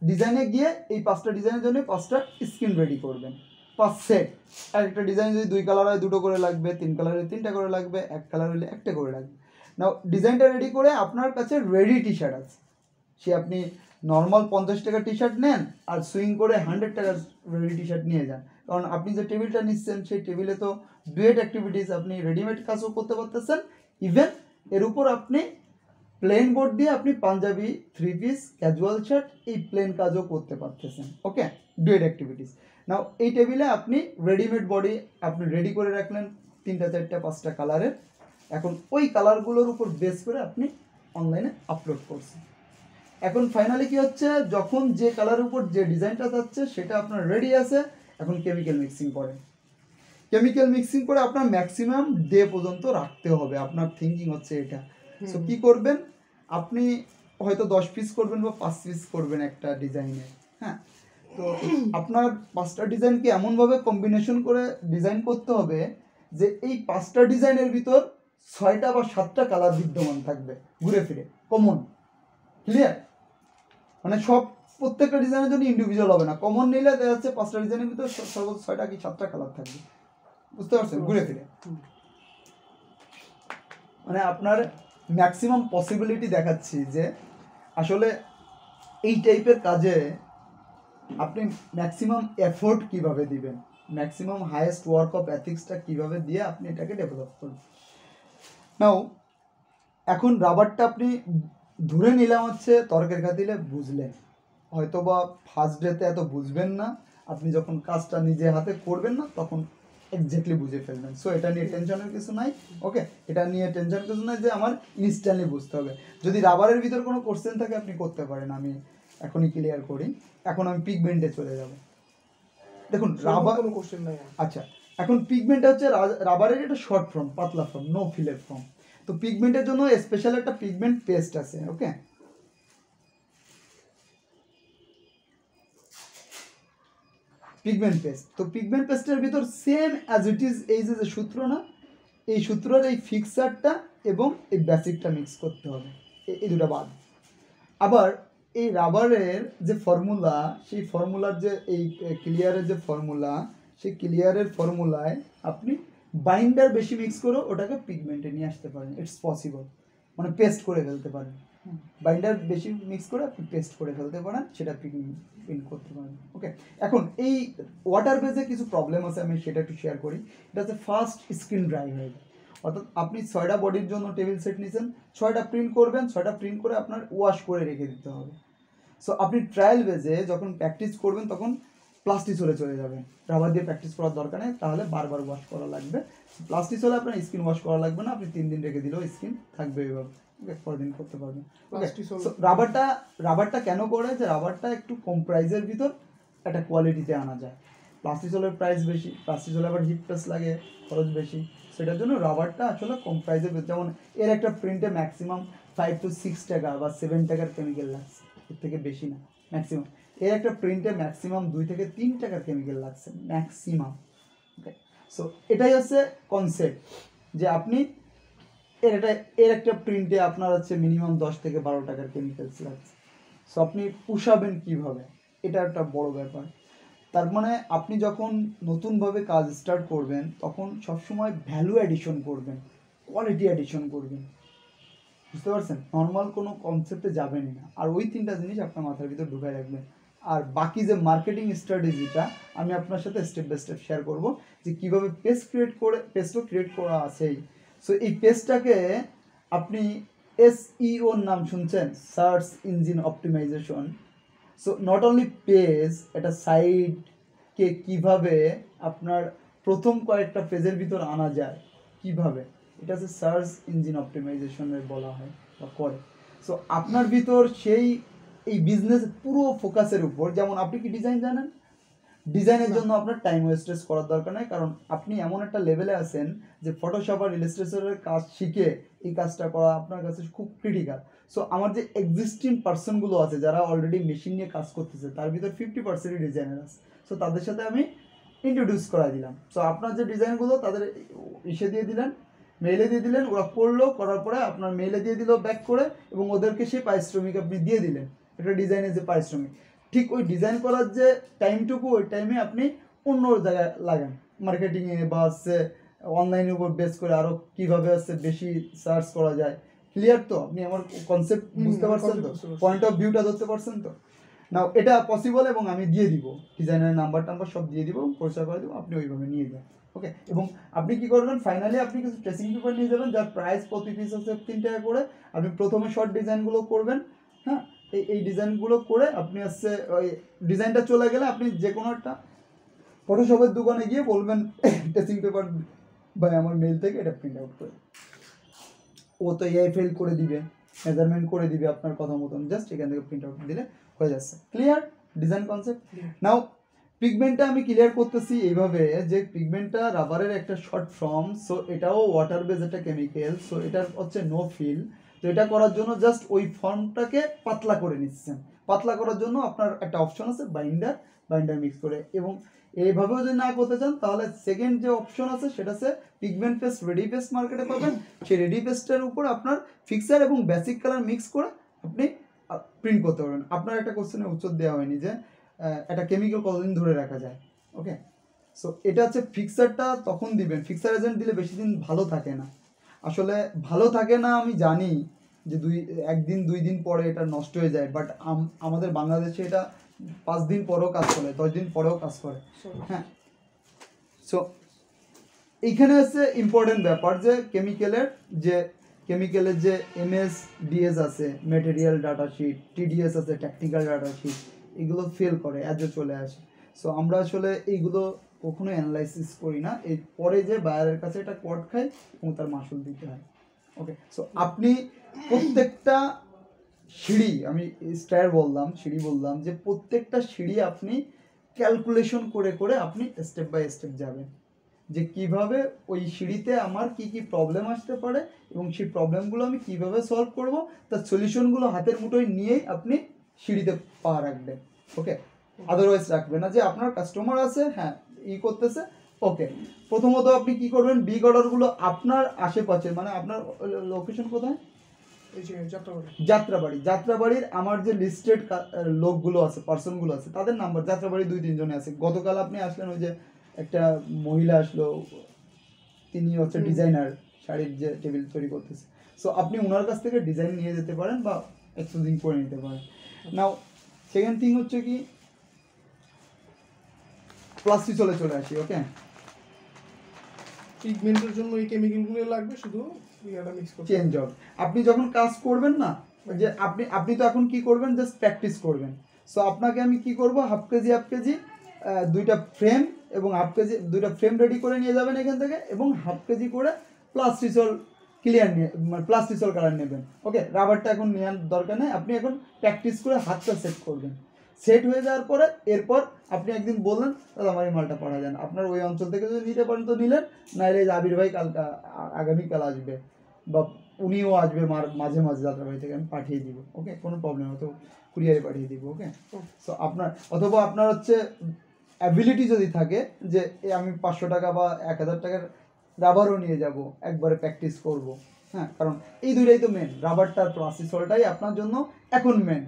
ডিজাইনে গিয়ে এই 5টা ডিজাইনের জন্য 5টা স্ক্রিন রেডি করবেন, 5 সেট। আর একটা ডিজাইন যদি 2 কালার হয় 2টো করে লাগবে, 3 কালার হলে 3টা করে লাগবে, 1 কালার হলে 1টা করে লাগবে। নাও ডিজাইনটা রেডি করে আপনার কাছে রেডি টি শার্ট আছে, সে আপনি নর্মাল 50 টাকার টি শার্ট নেন আর সুইং করে 100 টাকার রেডি টি শার্ট নিয়ে যান, কারণ আপনি যে টেবিলটা নিচ্ছেন সেই টেবিলে তো ডুয়েট অ্যাক্টিভিটিস, আপনি রেডিমেড কাজও করতে পারতেছেন, ইভেন এর উপর আপনি প্লেন বোর্ড দিয়ে আপনি পাঞ্জাবি, 3 পিস, ক্যাজুয়াল শার্ট, এই প্লেন কাজও করতে পারতেছেন, ওকে, ডুয়েট অ্যাক্টিভিটিস। নাও এই টেবিলে আপনি রেডিমেড বডি আপনি রেডি করে রাখলেন 3টা 4টা 5টা কালারের, এখন ওই কালারগুলোর উপর বেস করে আপনি অনলাইনে আপলোড করছেন। এখন ফাইনালি কি হচ্ছে, যখন যে কালারের উপর যে ডিজাইনটা যাচ্ছে সেটা আপনার রেডি আছে, এখন কেমিক্যাল মিক্সিং করেন, কেমিক্যাল মিক্সিং করে আপনার ম্যাক্সিমাম ডে পর্যন্ত রাখতে হবে, আপনার থিঙ্কিং হচ্ছে এটা। সো কী করবেন, আপনি হয়তো 10 পিস করবেন বা 5 পিস করবেন একটা ডিজাইনে, হ্যাঁ, তো আপনার 5টা ডিজাইনকে এমনভাবে কম্বিনেশন করে ডিজাইন করতে হবে যে এই 5টা ডিজাইনের ভিতর 6টা বা 7টা কালার বিদ্যমান থাকবে ঘুরে ফিরে কমন। ক্লিয়ার? মানে সব প্রত্যেকটা ডিজাইনের জন্য ইন্ডিভিজুয়াল হবে না, কমন নিলে দেখা যাচ্ছে 5টা ডিজাইনের ভিতর সর্বোচ্চ 6টা কি 7টা কালার থাকবে। বুঝতে পারছেন? ঘুরে ফিরে মানে আপনার ম্যাক্সিমাম পসিবিলিটি দেখাচ্ছি যে আসলে এই টাইপের কাজে আপনি ম্যাক্সিমাম এফোর্ট কিভাবে দিবেন, ম্যাক্সিমাম হাইয়েস্ট ওয়ার্ক অফ এথিক্সটা কিভাবে দিয়ে আপনি এটাকে ডেভেলপ করবেন। নাও এখন রাবারটা আপনি ধরে নিলাম হচ্ছে তর্কের খাতিরে বুঝলেন, হয়তো বা ফার্স্ট ডেতে এত বুঝবেন না, আপনি যখন কাজটা নিজে হাতে করবেন না তখন এক্স্যাক্টলি বুঝে ফেলবেন। সো এটা নিয়ে টেনশনের কিছু নাই। ওকে, এটা নিয়ে টেনশন কিছু নাই যে আমার ইনস্ট্যান্টলি বুঝতে হবে। যদি রাবারের ভিতর কোনো কোশ্চেন থাকে আপনি করতে পারেন, আমি এখনই ক্লিয়ার করি। এখন আমি পিগমেন্টে চলে যাব। দেখুন রাবার কোনো কোশ্চেন নাই। আচ্ছা, এখন পিগমেন্ট হচ্ছে রাবারের একটা শর্ট ফর্ম, পাতলা ফর্ম, নো ফিলের ফর্ম। তো পিগমেন্টের জন্য স্পেশাল একটা পিগমেন্ট পেস্ট আছে। ওকে, পিগমেন্ট পেস্ট। তো পিগমেন্ট পেস্টের ভিতর সেম অ্যাজ ইট ইজ এই যে সূত্র না, এই সূত্রের এই ফিক্সারটা এবং এই বেসিকটা মিক্স করতে হবে, এই দুটো বাদ। আবার এই রাবারের যে ফর্মুলা, সেই ফর্মুলার যে এই ক্লিয়ারের যে ফর্মুলা, সেই ক্লিয়ারের ফর্মুলায় আপনি বাইন্ডার বেশি মিক্স করে ওটাকে পিগমেন্টে নিয়ে আসতে পারেন। ইটস পসিবল, মানে পেস্ট করে ফেলতে পারেন। বাইন্ডার বেশি মিক্স করে আপনি পেস্ট করে ফেলতে পারেন, সেটা প্রিন্ট করতে পারেন। ওকে, এখন এই ওয়াটার বেজে কিছু প্রবলেম আছে, আমি সেটা একটু শেয়ার করি। এটা হচ্ছে ফার্স্ট স্ক্রিন ড্রাই হয়ে যায়। অর্থাৎ আপনি 6টা বডির জন্য টেবিল সেট নিয়েছেন, 6টা প্রিন্ট করবেন, 6টা প্রিন্ট করে আপনার ওয়াশ করে রেখে দিতে হবে। সো আপনি ট্রায়াল বেজে যখন প্র্যাকটিস করবেন তখন প্লাস্টিসোলে চলে যাবেন। রাবার দিয়ে প্র্যাকটিস করার দরকার নেই, তাহলে বারবার ওয়াশ করা লাগবে। প্লাস্টিসোলে আপনার স্কিন ওয়াশ করা লাগবে না, আপনি 3 দিন রেখে দিলেও স্কিন থাকবে এইভাবে। ওকে, পরের দিন করতে পারবেন। রাবারটা কেন করে যে রাবারটা একটু কম প্রাইসের ভিতর একটা কোয়ালিটিতে আনা যায়। প্লাস্টিসোলের প্রাইস বেশি, প্লাস্টিসোলে আবার হিট প্রেস লাগে, খরচ বেশি, সেটার জন্য রাবারটা আসলে কম প্রাইসের ভিতর। যেমন এর একটা প্রিন্টে ম্যাক্সিমাম 5 to 6 টাকা বা 7 টাকার কেমিক্যাল লাগছে, এর থেকে বেশি না ম্যাক্সিমাম। এর একটা প্রিন্টে ম্যাক্সিমাম 2 থেকে 3 টাকার কেমিক্যাল লাগছে ম্যাক্সিমাম। ওকে, সো এটাই হচ্ছে কনসেপ্ট যে আপনি এর একটা প্রিন্টে আপনার হচ্ছে মিনিমাম 10 থেকে 12 টাকার কেমিক্যালস লাগছে। সো আপনি পুষাবেন কীভাবে, এটা একটা বড় ব্যাপার। তার মানে আপনি যখন নতুনভাবে কাজ স্টার্ট করবেন তখন সবসময় ভ্যালু অ্যাডিশন করবেন, কোয়ালিটি অ্যাডিশন করবেন। বুঝতে পারছেন? নর্মাল কোনো কনসেপ্টে যাবেনই না। আর ওই 3টা জিনিস আপনার মাথার ভিতর ঢুকায় রাখবেন। আর বাকি যে মার্কেটিং স্ট্র্যাটেজিটা আমি আপনার সাথে স্টেপ বাই স্টেপ শেয়ার করব, যে কীভাবে পেজও ক্রিয়েট করা আছেই। সো এই পেজটাকে আপনি SEO নাম শুনছেন, search engine optimisation. So not only page, এটা সাইটকে কিভাবে আপনার প্রথম কয়েকটা পেজের ভিতর আনা যায় কিভাবে, এটা হচ্ছে সার্চ ইঞ্জিন অপটিমাইজেশনের বলা হয় বা করে। সো আপনার ভিতর সেই এই বিজনেস পুরো ফোকাসের উপর, যেমন আপনি কি ডিজাইন জানেন, ডিজাইনের জন্য আপনার টাইম ওয়েস্টেজ করার দরকার নেই, কারণ আপনি এমন একটা লেভেলে আছেন যে ফটোশপ আর ইলাস্ট্রেটরের কাজ শিখে এই কাজটা করা আপনার কাছে খুব ক্রিটিক্যাল। সো আমার যে এক্সিস্টিং পার্সনগুলো আছে যারা অলরেডি মেশিন নিয়ে কাজ করতেছে, তার ভিতর 50% ডিজাইনার আছে। সো তাদের সাথে আমি ইন্ট্রোডিউস করাই দিলাম। সো আপনার যে ডিজাইনগুলো তাদের ইসে দিয়ে দিলেন, মেইলে দিয়ে দিলেন, ওরা করলো, করার পরে আপনার মেইলে দিয়ে দিল ব্যাক করে, এবং ওদেরকে সেই পারিশ্রমিক আপনি দিয়ে দিলেন, একটা ডিজাইনের যে পারিশ্রমিক। ঠিক ওই ডিজাইন করার যে টাইমটুকু, ওই টাইমে আপনি অন্য জায়গায় লাগান, মার্কেটিংয়ে বা হচ্ছে অনলাইনের উপর বেস করে আরও কীভাবে হচ্ছে বেশি সার্চ করা যায়। ক্লিয়ার তো? আপনি আমার কনসেপ্ট বুঝতে পারছেন তো, পয়েন্ট অফ ভিউটা ধরতে পারছেন তো? নাও এটা পসিবল, এবং আমি দিয়ে দিব ডিজাইনের নাম্বার সব দিয়ে দিব, পরিচয় করে দেবো, আপনি ওইভাবে নিয়ে যান। ওকে, এবং আপনি কি করবেন, ফাইনালি আপনি কিছু ট্রেসিং পেপার নিয়ে যাবেন যার প্রাইস প্রতি পিস হচ্ছে 3 টাকা করে। আপনি প্রথমে শর্ট ডিজাইনগুলো করবেন, হ্যাঁ, এই ডিজাইনগুলো করে আপনি হচ্ছে ওই ডিজাইনটা চলে গেলে আপনি যে কোনো একটা ফটোশপের দোকানে গিয়ে বলবেন ট্রেসিং পেপার ভাই আমার মেল থেকে এটা প্রিন্ট আউট করে, ও তো এআই ফেল করে দিবে, মেজারমেন্ট করে দিবে আপনার কথা মতন, জাস্ট এখান থেকে প্রিন্ট আউট দিলে হয়ে যাচ্ছে। Clear design concept? নাও পিগমেন্টটা আমি ক্লিয়ার করতেছি এইভাবে যে পিগমেন্টটা রাবারের একটা শর্ট ফর্ম। সো এটাও ওয়াটার বেজ একটা কেমিক্যাল। সো এটার হচ্ছে নো ফিল। তো এটা করার জন্য জাস্ট ওই ফর্মটাকে পাতলা করে নিচ্ছেন। পাতলা করার জন্য আপনার একটা অপশন আছে বাইন্ডার মিক্স করে। এবং এইভাবেও যদি না করতে চান তাহলে সেকেন্ড যে অপশন আছে সেটা আছে পিগমেন্ট পেস্ট, রেডি পেস্ট মার্কেটে পাবেন। সেই রেডি পেস্টের উপর আপনার ফিক্সার এবং বেসিক কালার মিক্স করে আপনি প্রিন্ট করতে পারবেন। আপনার একটা কোশ্চেনের উত্তর দেওয়া হয়নি যে একটা কেমিক্যাল কতদিন ধরে রাখা যায়। ওকে, সো এটা হচ্ছে ফিক্সারটা তখন দিবেন, ফিক্সার এজেন্ট দিলে বেশি দিন ভালো থাকে না। আসলে ভালো থাকে না আমি জানি যে একদিন 2 দিন পরে এটা নষ্ট হয়ে যায়, বাট আমাদের বাংলাদেশে এটা 5 দিন পরেও কাজ করে, 10 দিন পরেও কাজ করে। হ্যাঁ, সো এইখানে হচ্ছে ইম্পর্টেন্ট ব্যাপার যে কেমিক্যালের যে এমএস ডিএস আছে, মেটেরিয়াল ডাটা শিট, টিডিএস আছে, টেকনিক্যাল ডাটা শিট, এগুলো ফেল করে, অ্যাজও চলে আসে। সো আমরা আসলে এইগুলো কখনো অ্যানালাইসিস করি না, এই পরে যে বায়ারের কাছে এটা কট খাই এবং তার মাসুল দিতে হয়। ওকে, সো আপনি প্রত্যেকটা সিঁড়ি, আমি সিঁড়ি বললাম যে প্রত্যেকটা সিঁড়ি আপনি ক্যালকুলেশন করে করে আপনি স্টেপ বাই স্টেপ যাবেন যে কিভাবে ওই সিঁড়িতে আমার কি কি প্রবলেম আসতে পারে এবং সেই প্রবলেমগুলো আমি কিভাবে সলভ করব, তার সলিউশনগুলো হাতের মুঠোয় নিয়েই আপনি সিঁড়িতে পা রাখবেন। ওকে, আদারওয়াইজ রাখবেন না যে আপনার কাস্টমার আছে, হ্যাঁ করতেছে। ওকে, প্রথমত আপনি কি করবেন, বিগ অর্ডারগুলো আপনার আশেপাশে, মানে আপনার লোকেশন কোথায়? যাত্রাবাড়ির আমার যে লিস্টেড লোকগুলো আছে, পার্সনগুলো আছে, তাদের নাম্বার যাত্রাবাড়ি 2-3 জনে আছে। গতকাল আপনি আসলেন, ওই যে একটা মহিলা আসলো, তিনি হচ্ছে ডিজাইনার, শাড়ির যে টেবিল তৈরি করতেছে। সো আপনি ওনার কাছ থেকে ডিজাইন নিয়ে যেতে পারেন বা এক্সচেঞ্জিং করে নিতে পারেন। নাও সেকেন্ড থিং হচ্ছে কি, প্লাস্টিক চলে আসি। ওকে, পিগমেন্টের জন্য এই কেমিক্যালগুলো লাগবে, শুধু ইয়াটা মিক্স করতে চেঞ্জ হবে। আপনি যখন কাজ করবেন না, যে আপনি তো এখন কি করবেন, জাস্ট প্র্যাকটিস করবেন। সো আপনাকে আমি কি করব, হাফ কেজি 2টা ফ্রেম এবং হাফ কেজি 2টা ফ্রেম রেডি করে নিয়ে যাবেন এখান থেকে, এবং হাফ কেজি করে প্লাস্টিসল ক্লিয়ার নিয়ে, মানে প্লাস্টিসল কালার নেবেন। ওকে, রাবারটা এখন নেওয়ার দরকার নেই, আপনি এখন প্র্যাকটিস করে হাতটা সেট করবেন। সেট হয়ে যাওয়ার পরে এরপর আপনি একদিন বললেন দাদা আমার এই মালটা পাঠা যান, আপনার ওই অঞ্চল থেকে যদি নিতে পারেন তো নিলেন, নাহলে আবির ভাই আগামীকাল আসবে বা উনিও আসবে মাঝে মাঝে যাত্রাবাড়ি থেকে, আমি পাঠিয়ে দিব। ওকে, কোনো প্রবলেম হতো কুরিয়ারে পাঠিয়ে দিব। ওকে, সো আপনার অথবা আপনার হচ্ছে অ্যাবিলিটি যদি থাকে যে আমি 500 টাকা বা 1000 টাকার রাবারও নিয়ে যাব, একবারে প্র্যাকটিস করব। হ্যাঁ, কারণ এই দুইটাই তো মেন, রাবারটার প্লাস্টিসলটাই আপনার জন্য এখন মেন।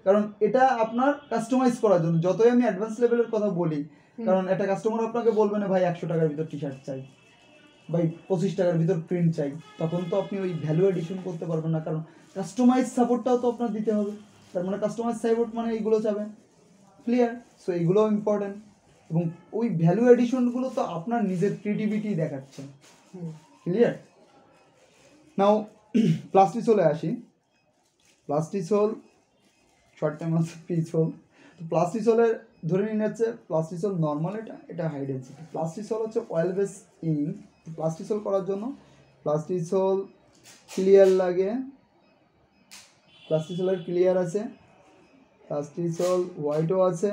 কারণ এটা আপনার কাস্টমাইজ করার জন্য, যতই আমি অ্যাডভান্স লেভেলের কথা বলি, কারণ একটা কাস্টমার আপনাকে বলবে না ভাই 100 টাকার ভিতর টি শার্ট চাই, ভাই 25 টাকার ভিতর প্রিন্ট চাই, তখন তো আপনি ওই ভ্যালু এডিশন করতে পারবেন না, কারণ কাস্টমাইজ সাপোর্টটাও তো আপনার দিতে হবে। তার মানে কাস্টমাইজ সাপোর্ট মানে এইগুলো চাবেন, ক্লিয়ার? সো এইগুলোও ইম্পর্টেন্ট, এবং ওই ভ্যালু এডিশনগুলো তো আপনার নিজের ক্রিয়েটিভিটি দেখাচ্ছেন। ক্লিয়ার? নাও প্লাস্টিসলে আসি। প্লাস্টিসল শর্ট টাইম আছে, পিসল। তো প্লাস্টিসলের ধরে নিন হচ্ছে প্লাস্টিসল নর্মাল, এটা হাই ডেন্সিটি। প্লাস্টিসল হচ্ছে অয়েল বেস ইঙ্ক। প্লাস্টিসল করার জন্য প্লাস্টিসল ক্লিয়ার লাগে, প্লাস্টিসলের ক্লিয়ার আছে, প্লাস্টিসল হোয়াইটও আছে,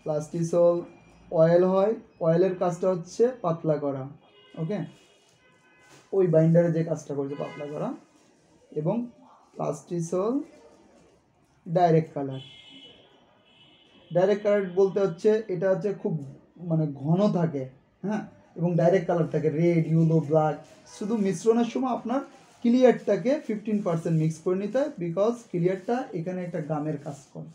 প্লাস্টিসল অয়েল হয়। অয়েলের কাজটা হচ্ছে পাতলা করা। ওকে, ওই বাইন্ডারে যে কাজটা করছে পাতলা করা। এবং প্লাস্টিসল ডাইরেক্ট কালার বলতে হচ্ছে এটা হচ্ছে খুব মানে ঘন থাকে, হ্যাঁ, এবং ডাইরেক্ট কালার থাকে, রেড, ইয়েলো, ব্ল্যাক। শুধু মিশ্রণের সময় আপনার ক্লিয়ারটাকে 15% মিক্স করে নিতে হয়, বিকজ ক্লিয়ারটা এখানে একটা গামের কাজ করে,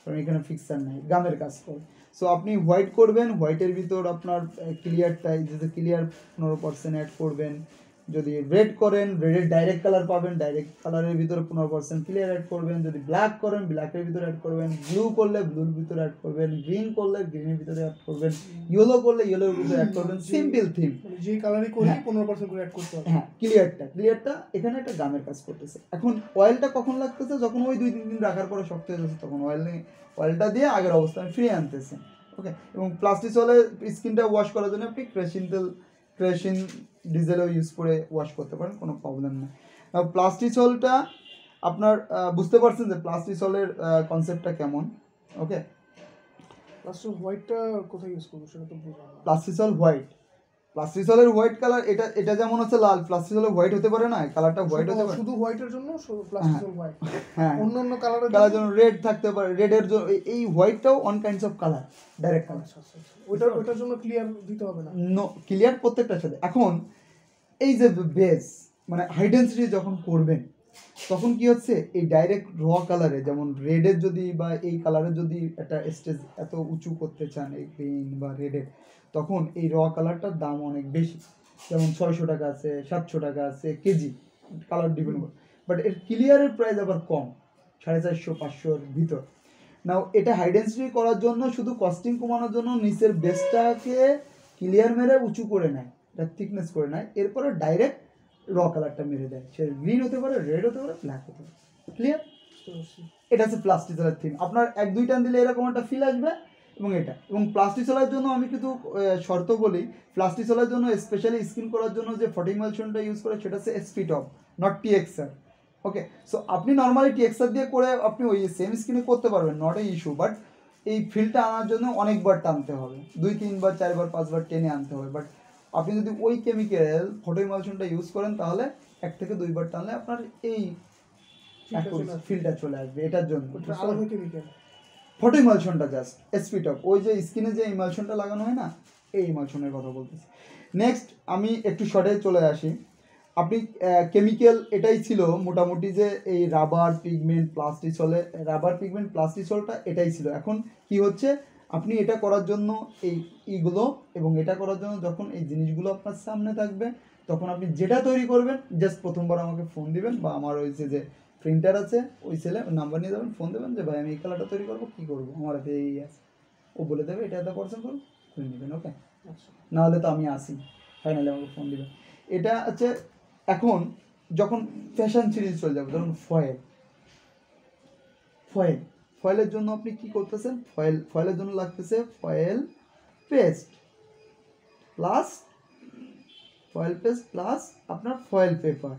কারণ এখানে ফিক্সার নাই, গামের কাজ করে। সো আপনি হোয়াইট করবেন, হোয়াইটের ভিতর আপনার ক্লিয়ারটাই, যদি ক্লিয়ার 15% অ্যাড করবেন। যদি রেড করেন, রেডের ডাইরেক্ট কালার পাবেন, ডাইরেক্ট কালারের ভিতরে 15% ক্লিয়ার অ্যাড করবেন। যদি ব্ল্যাক করেন, ব্ল্যাকের ভিতরে অ্যাড করবেন। ব্লু করলে ব্লুর ভিতরে অ্যাড করবেন। গ্রিন করলে গ্রিনের ভিতরে অ্যাড করবেন। ইয়েলো করলে ইয়েলোর ভিতরে অ্যাড করবেন। সিম্পল থিম, যে কালারই করি 15% করে অ্যাড করতে হবে। হ্যাঁ, ক্লিয়ারটা এখানে একটা গামের কাজ করতেছে। এখন অয়েলটা কখন লাগতেছে, যখন ওই 2-3 দিন রাখার পরে শক্ত হয়ে যাচ্ছে, তখন অয়েলটা দিয়ে আগের অবস্থায় ফিরিয়ে আনতেছে। ওকে, এবং প্লাস্টিসলে স্কিনটা ওয়াশ করার জন্য আপনি ক্রেসিন ডিজেলও ইউজ করে ওয়াশ করতে পারেন, কোনো প্রবলেম নেই। প্লাস্টিসলটা আপনার বুঝতে পারছেন যে প্লাস্টিসলের কনসেপ্টটা কেমন। ওকে, প্লাস্টিক হোয়াইটটা কোথায় ইউজ করব সেটা তো বুঝলাম না। প্লাস্টিসল হোয়াইট প্লাস্টিসলের হোয়াইট কালার, এটা এটা যেমন হচ্ছে লাল, প্লাস্টিসলের হোয়াইট হতে পারে না, কালারটা হোয়াইট হতে পারে শুধু হোয়াইটের জন্য প্লাস্টিসল হোয়াইট, হ্যাঁ অন্য অন্য কালারের কালার জন্য রেড থাকতে পারে, রেডের জন্য এই হোয়াইটটাও on kinds of colour, direct colour. ওইটার জন্য ক্লিয়ার দিতে হবে না, নো ক্লিয়ার প্রত্যেকটার সাথে। এখন এই যে বেস মানে হাই ডেন্সিটি যখন করবেন তখন কি হচ্ছে এই ডাইরেক্ট র কালারে, যেমন রেডের যদি বা এই কালারের যদি একটা স্টেজ এত উঁচু করতে চান এই গ্রিন বা রেডের, তখন এই র কালারটার দাম অনেক বেশি, যেমন 600 টাকা আছে, 700 টাকা আছে কেজি, কালার ডিপেন্ড করে। বাট এর ক্লিয়ারের প্রাইস আবার কম, 450-500-র ভিতর। নাও এটা হাই ডেন্সিটি করার জন্য শুধু কস্টিং কমানোর জন্য নিচের বেসটাকে ক্লিয়ার মেরে উঁচু করে নেয়, এটা থিকনেস করে নেয়, এরপরে ডাইরেক্ট র কালারটা মেরে দেয়, সে গ্রিন হতে পারে, রেড হতে পারে, ব্ল্যাক হতে পারে। ক্লিয়ার? এটা হচ্ছে প্লাস্টিসলের থিম। আপনার 1-2 টান দিলে এরকম একটা ফিল আসবে। এবং এটা এবং প্লাস্টিসলের জন্য আমি কিন্তু শর্ত বলি, প্লাস্টিসলের জন্য স্পেশালি স্কিন করার জন্য যে 40 ইমালশনটা ইউজ করে সেটা হচ্ছে SP top, not TXR. Okay, so আপনি নর্মালি টিএক্সআর দিয়ে করে আপনি ওই সেম স্কিনে করতে পারবেন, নট এ ইস্যু। বাট এই ফিলটা আনার জন্য অনেকবার টানতে হবে, 2-3 বার 4 বার 5 বার টেনে আনতে হবে। বাট আপনি যদি ওই কেমিক্যাল ফটো ইমালশনটা ইউজ করেন তাহলে 1 থেকে 2 বার টানলে আপনার এই ফিলটা চলে আসবে। এটার জন্য ফটো ইমালশনটা জাস্ট এসপি টপ, ওই যে স্কিনে যে ইমালশনটা লাগানো হয় না, এই ইমালশনের কথা বলতেছি। নেক্সট আমি একটু শর্টে চলে আসি। আপনি কেমিক্যাল এটাই ছিল মোটামুটি, যে এই রাবার পিগমেন্ট প্লাস্টিসলে, রাবার পিগমেন্ট প্লাস্টিসলটা এটাই ছিল। এখন কি হচ্ছে, আপনি এটা করার জন্য এইগুলো এবং এটা করার জন্য যখন এই জিনিসগুলো আপনার সামনে থাকবে তখন আপনি যেটা তৈরি করবেন জাস্ট প্রথমবার আমাকে ফোন দিবেন, বা আমার ওই যে প্রিন্টার আছে ওই ছেলে নাম্বার নিয়ে যাবেন, ফোন দেবেন যে ভাই আমি এই কালারটা তৈরি করবো, কী করবো, আমার হাতে এই আছে, ও বলে দেবে এটা এত পার্সেন্ট করুন, করে নেবেন। ওকে, নাহলে তো আমি আসি, ফাইনালি আমাকে ফোন দিবেন। এটা হচ্ছে এখন যখন ফ্যাশন সিরিজ চলে যাবে, ধরুন ফয়েলের জন্য আপনি কি করতেছেন, ফয়েলের জন্য লাগতেছে ফয়েল পেস্ট প্লাস আপনার ফয়েল পেপার,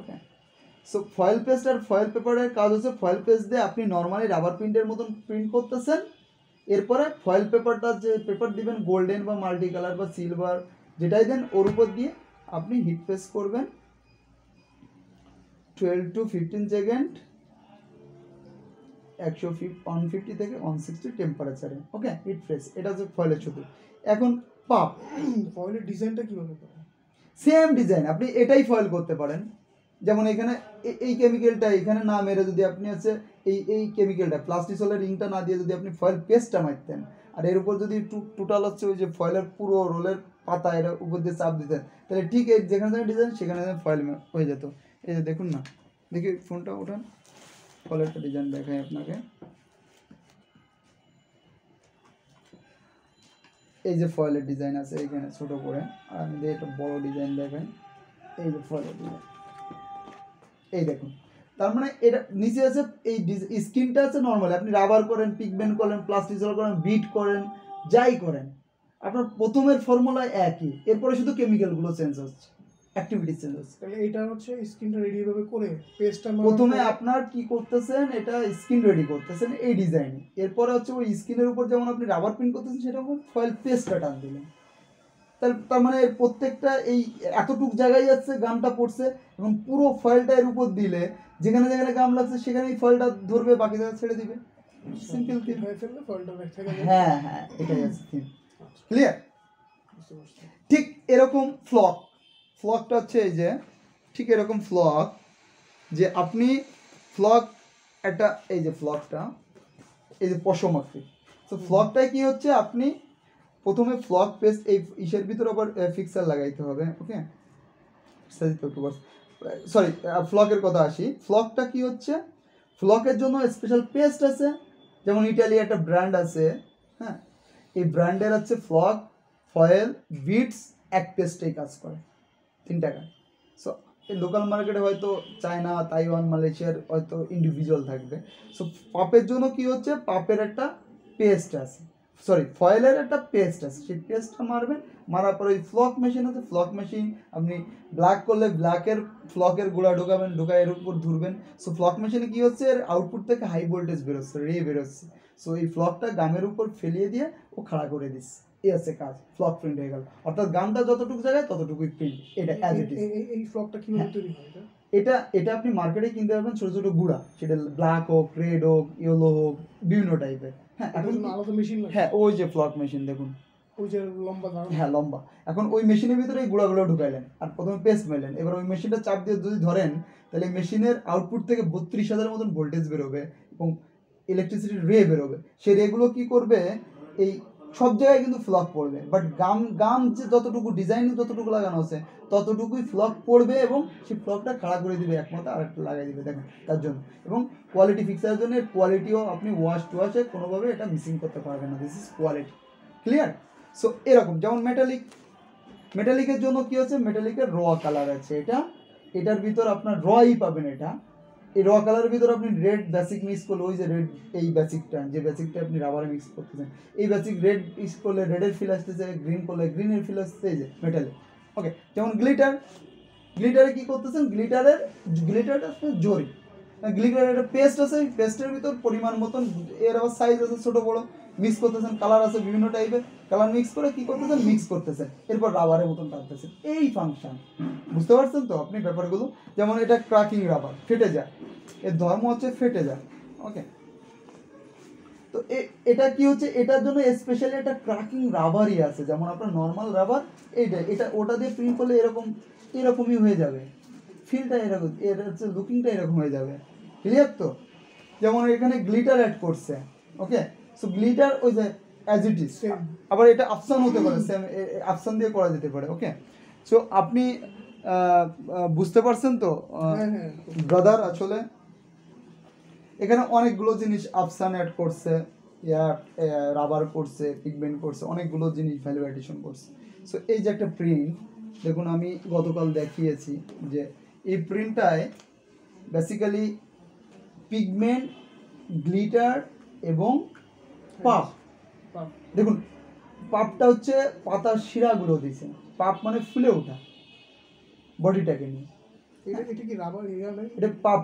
ওকে। সো ফয়েল পেস্ট আর ফয়েল পেপারের কাজ হচ্ছে, ফয়েল পেস্ট দিয়ে আপনি নর্মালি রাবার প্রিন্টের মতন প্রিন্ট করতেছেন, এরপরে ফয়েল পেপারটা যে পেপার দিবেন গোল্ডেন বা মাল্টি কালার বা সিলভার যেটাই দেন, ওর উপর দিয়ে আপনি হিট প্রেস করবেন 12-15 সেকেন্ড 150 থেকে 160 টেম্পারেচারে। ওকে, হিট প্রেস, এটা হচ্ছে ফয়েলের ছবি। এখন পাপ ফয়েলের ডিজাইনটা কীভাবে করেন? সেম ডিজাইন, আপনি এটাই ফয়েল করতে পারেন। যেমন এখানে এই কেমিক্যালটা এখানে না মেরে যদি আপনি হচ্ছে এই কেমিক্যালটা প্লাস্টিসলের রিংটা না দিয়ে যদি আপনি ফয়েল পেস্টটা মারতেন, আর এর উপর যদি টোটাল হচ্ছে ওই যে ফয়েলের পুরো রোলের পাতা এর উপর দিয়ে চাপ দিতেন, তাহলে ঠিক এই যেখানে ডিজাইন সেখানে ফয়েল হয়ে যেত। এই যে দেখুন না, দেখি ফোনটা ওঠান, ফয়েলেরটা ডিজাইন দেখাই আপনাকে। এই যে ফয়েলের ডিজাইন আছে এখানে ছোট করে, আর আমি দিয়ে একটা বড় ডিজাইন দেখাই। এই যে ফয়েলের ডিজাইন, এই দেখুন, তার মানে এটা নিচে আছে এই স্কিনটা আছে নর্মালি, আপনি রাবার করেন, পিগমেন্ট করেন, প্লাস্টিসল করেন, বিট করেন, যাই করেন, আপনার প্রথমের ফর্মুলা একই, এরপরে শুধু কেমিক্যালগুলো চেঞ্জ হচ্ছে, অ্যাক্টিভিটি চেঞ্জ হচ্ছে। তাহলে এটা হচ্ছে স্কিনটা রেডি ভাবে করে পেস্টটা প্রথমে আপনার কি করতেছেন, এটা স্কিন রেডি করতেছেন এই ডিজাইনে, এরপরে হচ্ছে ওই স্কিনের উপর যেমন আপনি রাবার প্রিন্ট করতেছেন সেরকম ফয়েল পেস্টটা টান দিলেন। তার মানে প্রত্যেকটা এই এতটুক জায়গায় যাচ্ছে গামটা পড়ছে, এবং পুরো ফয়েলটা এর উপর দিলে যেখানে যেখানে গাম লাগছে সেখানেই ফয়েলটা ধরবে, বাকি জায়গা ছেড়ে দিবে। Simple theme. হ্যাঁ হ্যাঁ, এটাই আছে থিম। ক্লিয়ার? ঠিক এরকম ফ্লকটা হচ্ছে এই যে ঠিক এরকম ফ্লক, যে আপনি ফ্লক একটা, এই যে ফ্লকটা এই যে পশমাকৃতি, তো ফ্লকটায় কি হচ্ছে, আপনি প্রথমে ফ্লক পেস্ট এই ইসের ভিতরে আবার ফিক্সার লাগাইতে হবে। ওকে, সরি, ফ্লকের কথা আসি। ফ্লকটা কি হচ্ছে, ফ্লকের জন্য স্পেশাল পেস্ট আছে, যেমন ইটালি একটা ব্র্যান্ড আছে, হ্যাঁ, এই ব্র্যান্ডের হচ্ছে ফ্লক, ফয়েল, বিটস এক পেস্টেই কাজ করে 3 টাকা। সো এই লোকাল মার্কেটে হয়তো চায়না, তাইওয়ান, মালয়েশিয়ার হয়তো ইন্ডিভিজুয়াল থাকবে। সো পাপের জন্য কি হচ্ছে, পাপের একটা পেস্ট আছে, সরি ফয়েলের একটা পেস্ট আছে, সেই পেস্টটা মারবেন, মারার পরে ওই ফ্লক মেশিন আছে, ফ্লক মেশিন আপনি ব্ল্যাক করলে ব্ল্যাকের ফ্লকের গুঁড়া ঢোকাবেন, ঢোকায় এর উপর ধরবেন। সো ফ্লক মেশিনে কী হচ্ছে, এর আউটপুট থেকে হাই ভোল্টেজ বেরোচ্ছে, রে বেরোচ্ছে। সো এই ফ্লকটা গামের উপর ফেলিয়ে দিয়ে ও খাড়া করে দিস, এই আছে কাজ, ফ্লক প্রিন্ট হয়ে গেল। অর্থাৎ গামটা যতটুকু জায়গায় ততটুকুই প্রিন্ট, এটা অ্যাজ ইট ইজ। এই ফ্লকটা কিভাবে তৈরি হয় এটা আপনি মার্কেটে কিনতে পারবেন ছোট ছোট গুঁড়া, সেটা ব্ল্যাক হোক, রেড হোক, ইয়েলো হোক, বিভিন্ন টাইপের। হ্যাঁ এখন আলাদা মেশিন লাগে? হ্যাঁ ওই যে ফ্লক মেশিন দেখুন, ওই যে লম্বা হ্যাঁ লম্বা। এখন ওই মেশিনের ভিতরে এই গুঁড়াগুলো ঢুকাইলেন আর প্রথমে পেস্ট মারলেন, এবার ওই মেশিনটা চাপ দিয়ে যদি ধরেন তাহলে মেশিনের আউটপুট থেকে 32,000 মতন ভোল্টেজ বেরোবে এবং ইলেকট্রিসিটি রে বেরোবে। সেই রেগুলো কি করবে, এই সব জায়গায় কিন্তু ফ্লক পড়বে, বাট গাম যে যতটুকু ডিজাইন যতটুকু লাগানো আছে ততটুকুই ফ্লক পড়বে এবং সেই ফ্লকটা খাড়া করে দিবে একমাত্র, আর একটা লাগাই দিবে দেখেন তার জন্য। এবং কোয়ালিটি ফিক্সারের জন্য কোয়ালিটিও আপনি ওয়াশ টুয়াশে কোনোভাবে এটা মিসিং করতে পারবেন না, this is quality. Clear? So এরকম যেমন মেটালিকের জন্য কি হচ্ছে, মেটালিকের র কালার আছে, এটার ভিতর আপনার রই পাবেন। এটা এই র কালারের ভিতর আপনি রেড বেসিক মিক্স করলে, ওই যে রেড এই বেসিকটা, যে বেসিকটা আপনি রাবারে মিক্স করতেছেন, এই বেসিক রেড মিক্স করলে রেডের ফিল আসতেছে, গ্রিন করলে গ্রিনের ফিল আসতেছে, এই যে মেটালে। ওকে, যেমন গ্লিটারে কি করতেছেন, গ্লিটারটা জরি, গ্লিটারের একটা পেস্ট আছে, পেস্টের ভিতর পরিমাণ মতন, এর আবার সাইজ আছে ছোট বড়, মিক্স করতেছেন, কালার আছে বিভিন্ন টাইপের, কালার মিক্স করে কি করতেছেন, মিক্স করতেছেন, এরপর রাবারের মতন টানতেছেন, এই ফাংশন। বুঝতে পারছেন তো আপনি ব্যাপারগুলো? যেমন এটা ক্র্যাকিং রাবার, ফেটে যায়, এর ধর্ম হচ্ছে ফেটে যায়। ওকে, তো এটা কি হচ্ছে, এটার জন্য স্পেশালি একটা ক্র্যাকিং রাবারই আছে। যেমন আপনার নর্মাল রাবার এটা ওটা দিয়ে প্রিন্ট করলে এরকমই হয়ে যাবে, ফিলটা এরকম, এর হচ্ছে লুকিংটা এরকম হয়ে যাবে। ক্লিয়ার তো? যেমন এখানে গ্লিটার অ্যাড করছে, ওকে, সো গ্লিটার ওই যে অ্যাজ ইট ইজ, আবার এটা আফসান হতে পারে, সেম আফসান দিয়ে করা যেতে পারে। ওকে, সো আপনি বুঝতে পারছেন তো ব্রাদার? আসলে এখানে অনেকগুলো জিনিস আফসান অ্যাড করছে, রাবার করছে, পিগমেন্ট করছে, অনেকগুলো জিনিস ভ্যালু অ্যাডিশন করছে। সো এই যে একটা প্রিন্ট দেখুন, আমি গতকাল দেখিয়েছি যে এই প্রিন্টটায় বেসিক্যালি পিগমেন্ট, গ্লিটার এবং পাপ। দেখুন পাপটা হচ্ছে পাতার শিরাগুলো দিয়েছে, পাপ মানে ফুলে ওঠা বডিটাকে নিয়ে। এটা কি রাবার এটা পাপ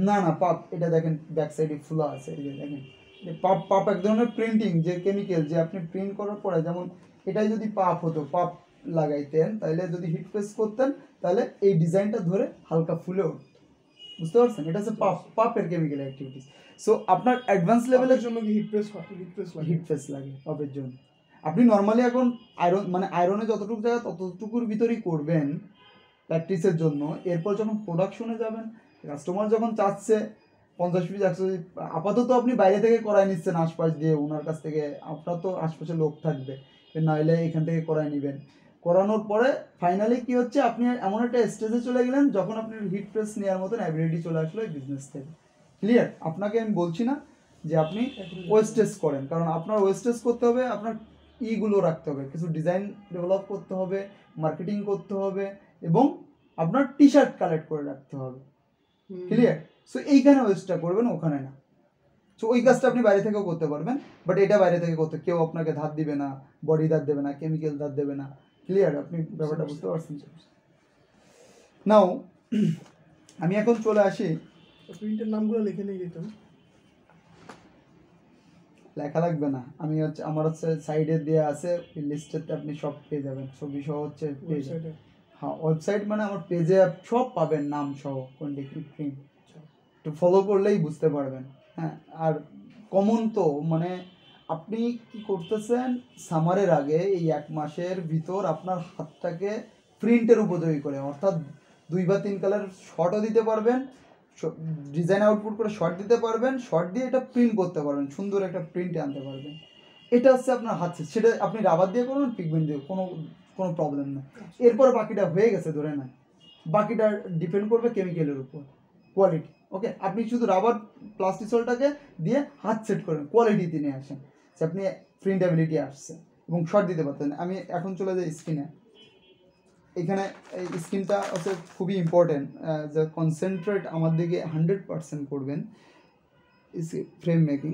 না পাপ, এটা দেখেন ব্যাক সাইডে ফুলা আছে, এই যে দেখেন পাপ এক ধরনের প্রিন্টিং, যে কেমিক্যাল, যে আপনি প্রিন্ট করার পরে যেমন এটাই যদি পাপ হতো, পাপ লাগাইতেন, তাহলে যদি হিট প্রেস করতেন তাহলে এই ডিজাইনটা ধরে হালকা ফুলে উঠত। বুঝতে পারছেন? এটা হচ্ছে পাপের কেমিক্যাল অ্যাক্টিভিটিস। সো আপনার অ্যাডভান্স লেভেলের জন্য হিট প্রেস লাগে পাপের জন্য। আপনি নর্মালি এখন আয়রনে যতটুকু জায়গা ততটুকুর ভিতরেই করবেন প্র্যাকটিসের জন্য। এরপর যখন প্রোডাকশনে যাবেন, কাস্টমার যখন চাচ্ছে 50 পিস 100, আপাতত আপনি বাইরে থেকে করাই নিচ্ছেন আশপাশ দিয়ে, ওনার কাছ থেকে, আপনার তো আশপাশে লোক থাকবে, নাইলে এখান থেকে করাই নেবেন। করানোর পরে ফাইনালি কি হচ্ছে, আপনি এমন একটা স্টেজে চলে গেলেন যখন আপনার হিট প্রেস নেওয়ার মতন অ্যাবিলিটি চলে আসলো এই বিজনেস থেকে। ক্লিয়ার? আপনাকে আমি বলছি না যে আপনি ওয়েস্টেজ করেন, কারণ আপনার ওয়েস্টেজ করতে হবে, আপনার ইগুলো রাখতে হবে, কিছু ডিজাইন ডেভেলপ করতে হবে, মার্কেটিং করতে হবে, এবং আপনার টি শার্ট কালেক্ট করে রাখতে হবে। ক্লিয়ার? সো এইখানে ওয়েস্টটা করবেন, ওখানে না। সো ওই কাজটা আপনি বাইরে থেকেও করতে পারবেন, বাট এটা বাইরে থেকে করতে কেউ আপনাকে ধার দিবে না, বডি ধার দেবে না, কেমিক্যাল ধার দেবে না। ক্লিয়ার? আপনি ব্যাপারটা বুঝতে পারছেন? নাও আমি এখন চলে আসি, প্রিন্টের নামগুলো লিখে নিয়ে যেতাম। লেখা লাগবে না, আমি হচ্ছে আমার হচ্ছে সাইডে দেওয়া আছে লিস্টেতে, আপনি সব পেয়ে যাবেন, ছবি সহ হচ্ছে পেয়ে যাবেন। হ্যাঁ, ওয়েবসাইট মানে আমার পেজে সব পাবেন, নাম সহ, কোন প্রিন্ট, একটু ফলো করলেই বুঝতে পারবেন। হ্যাঁ, আর কমন তো মানে আপনি কি করতেছেন, সামারের আগে এই 1 মাসের ভিতর আপনার হাতটাকে প্রিন্টের উপযোগী করে, অর্থাৎ 2 বা 3 কালার শর্টও দিতে পারবেন, ডিজাইন আউটপুট করে শর্ট দিতে পারবেন, শর্ট দিয়ে এটা প্রিন্ট করতে পারবেন, সুন্দর একটা প্রিন্টে আনতে পারবেন। এটা হচ্ছে আপনার হাত, সেটা আপনি রাবার দিয়ে করবেন, পিগমেন্ট দিয়ে, কোনো প্রবলেম নেই। এরপর বাকিটা হয়ে গেছে ধরে না, বাকিটা ডিপেন্ড করবে কেমিক্যালের উপর, কোয়ালিটি। ওকে, আপনি শুধু রাবার প্লাস্টিসলটাকে দিয়ে হাত সেট করেন, কোয়ালিটিতে নিয়ে আসেন, যে আপনি প্রিন্টেবিলিটি আসছে এবং শর্ট দিতে পারতেন। আমি এখন চলে যাই স্ক্রিনে। এখানে এই স্ক্রিনটা হচ্ছে খুবই ইম্পর্টেন্ট, যে কনসেন্ট্রেট আমার দিকে 100% করবেন। ফ্রেম মেকিং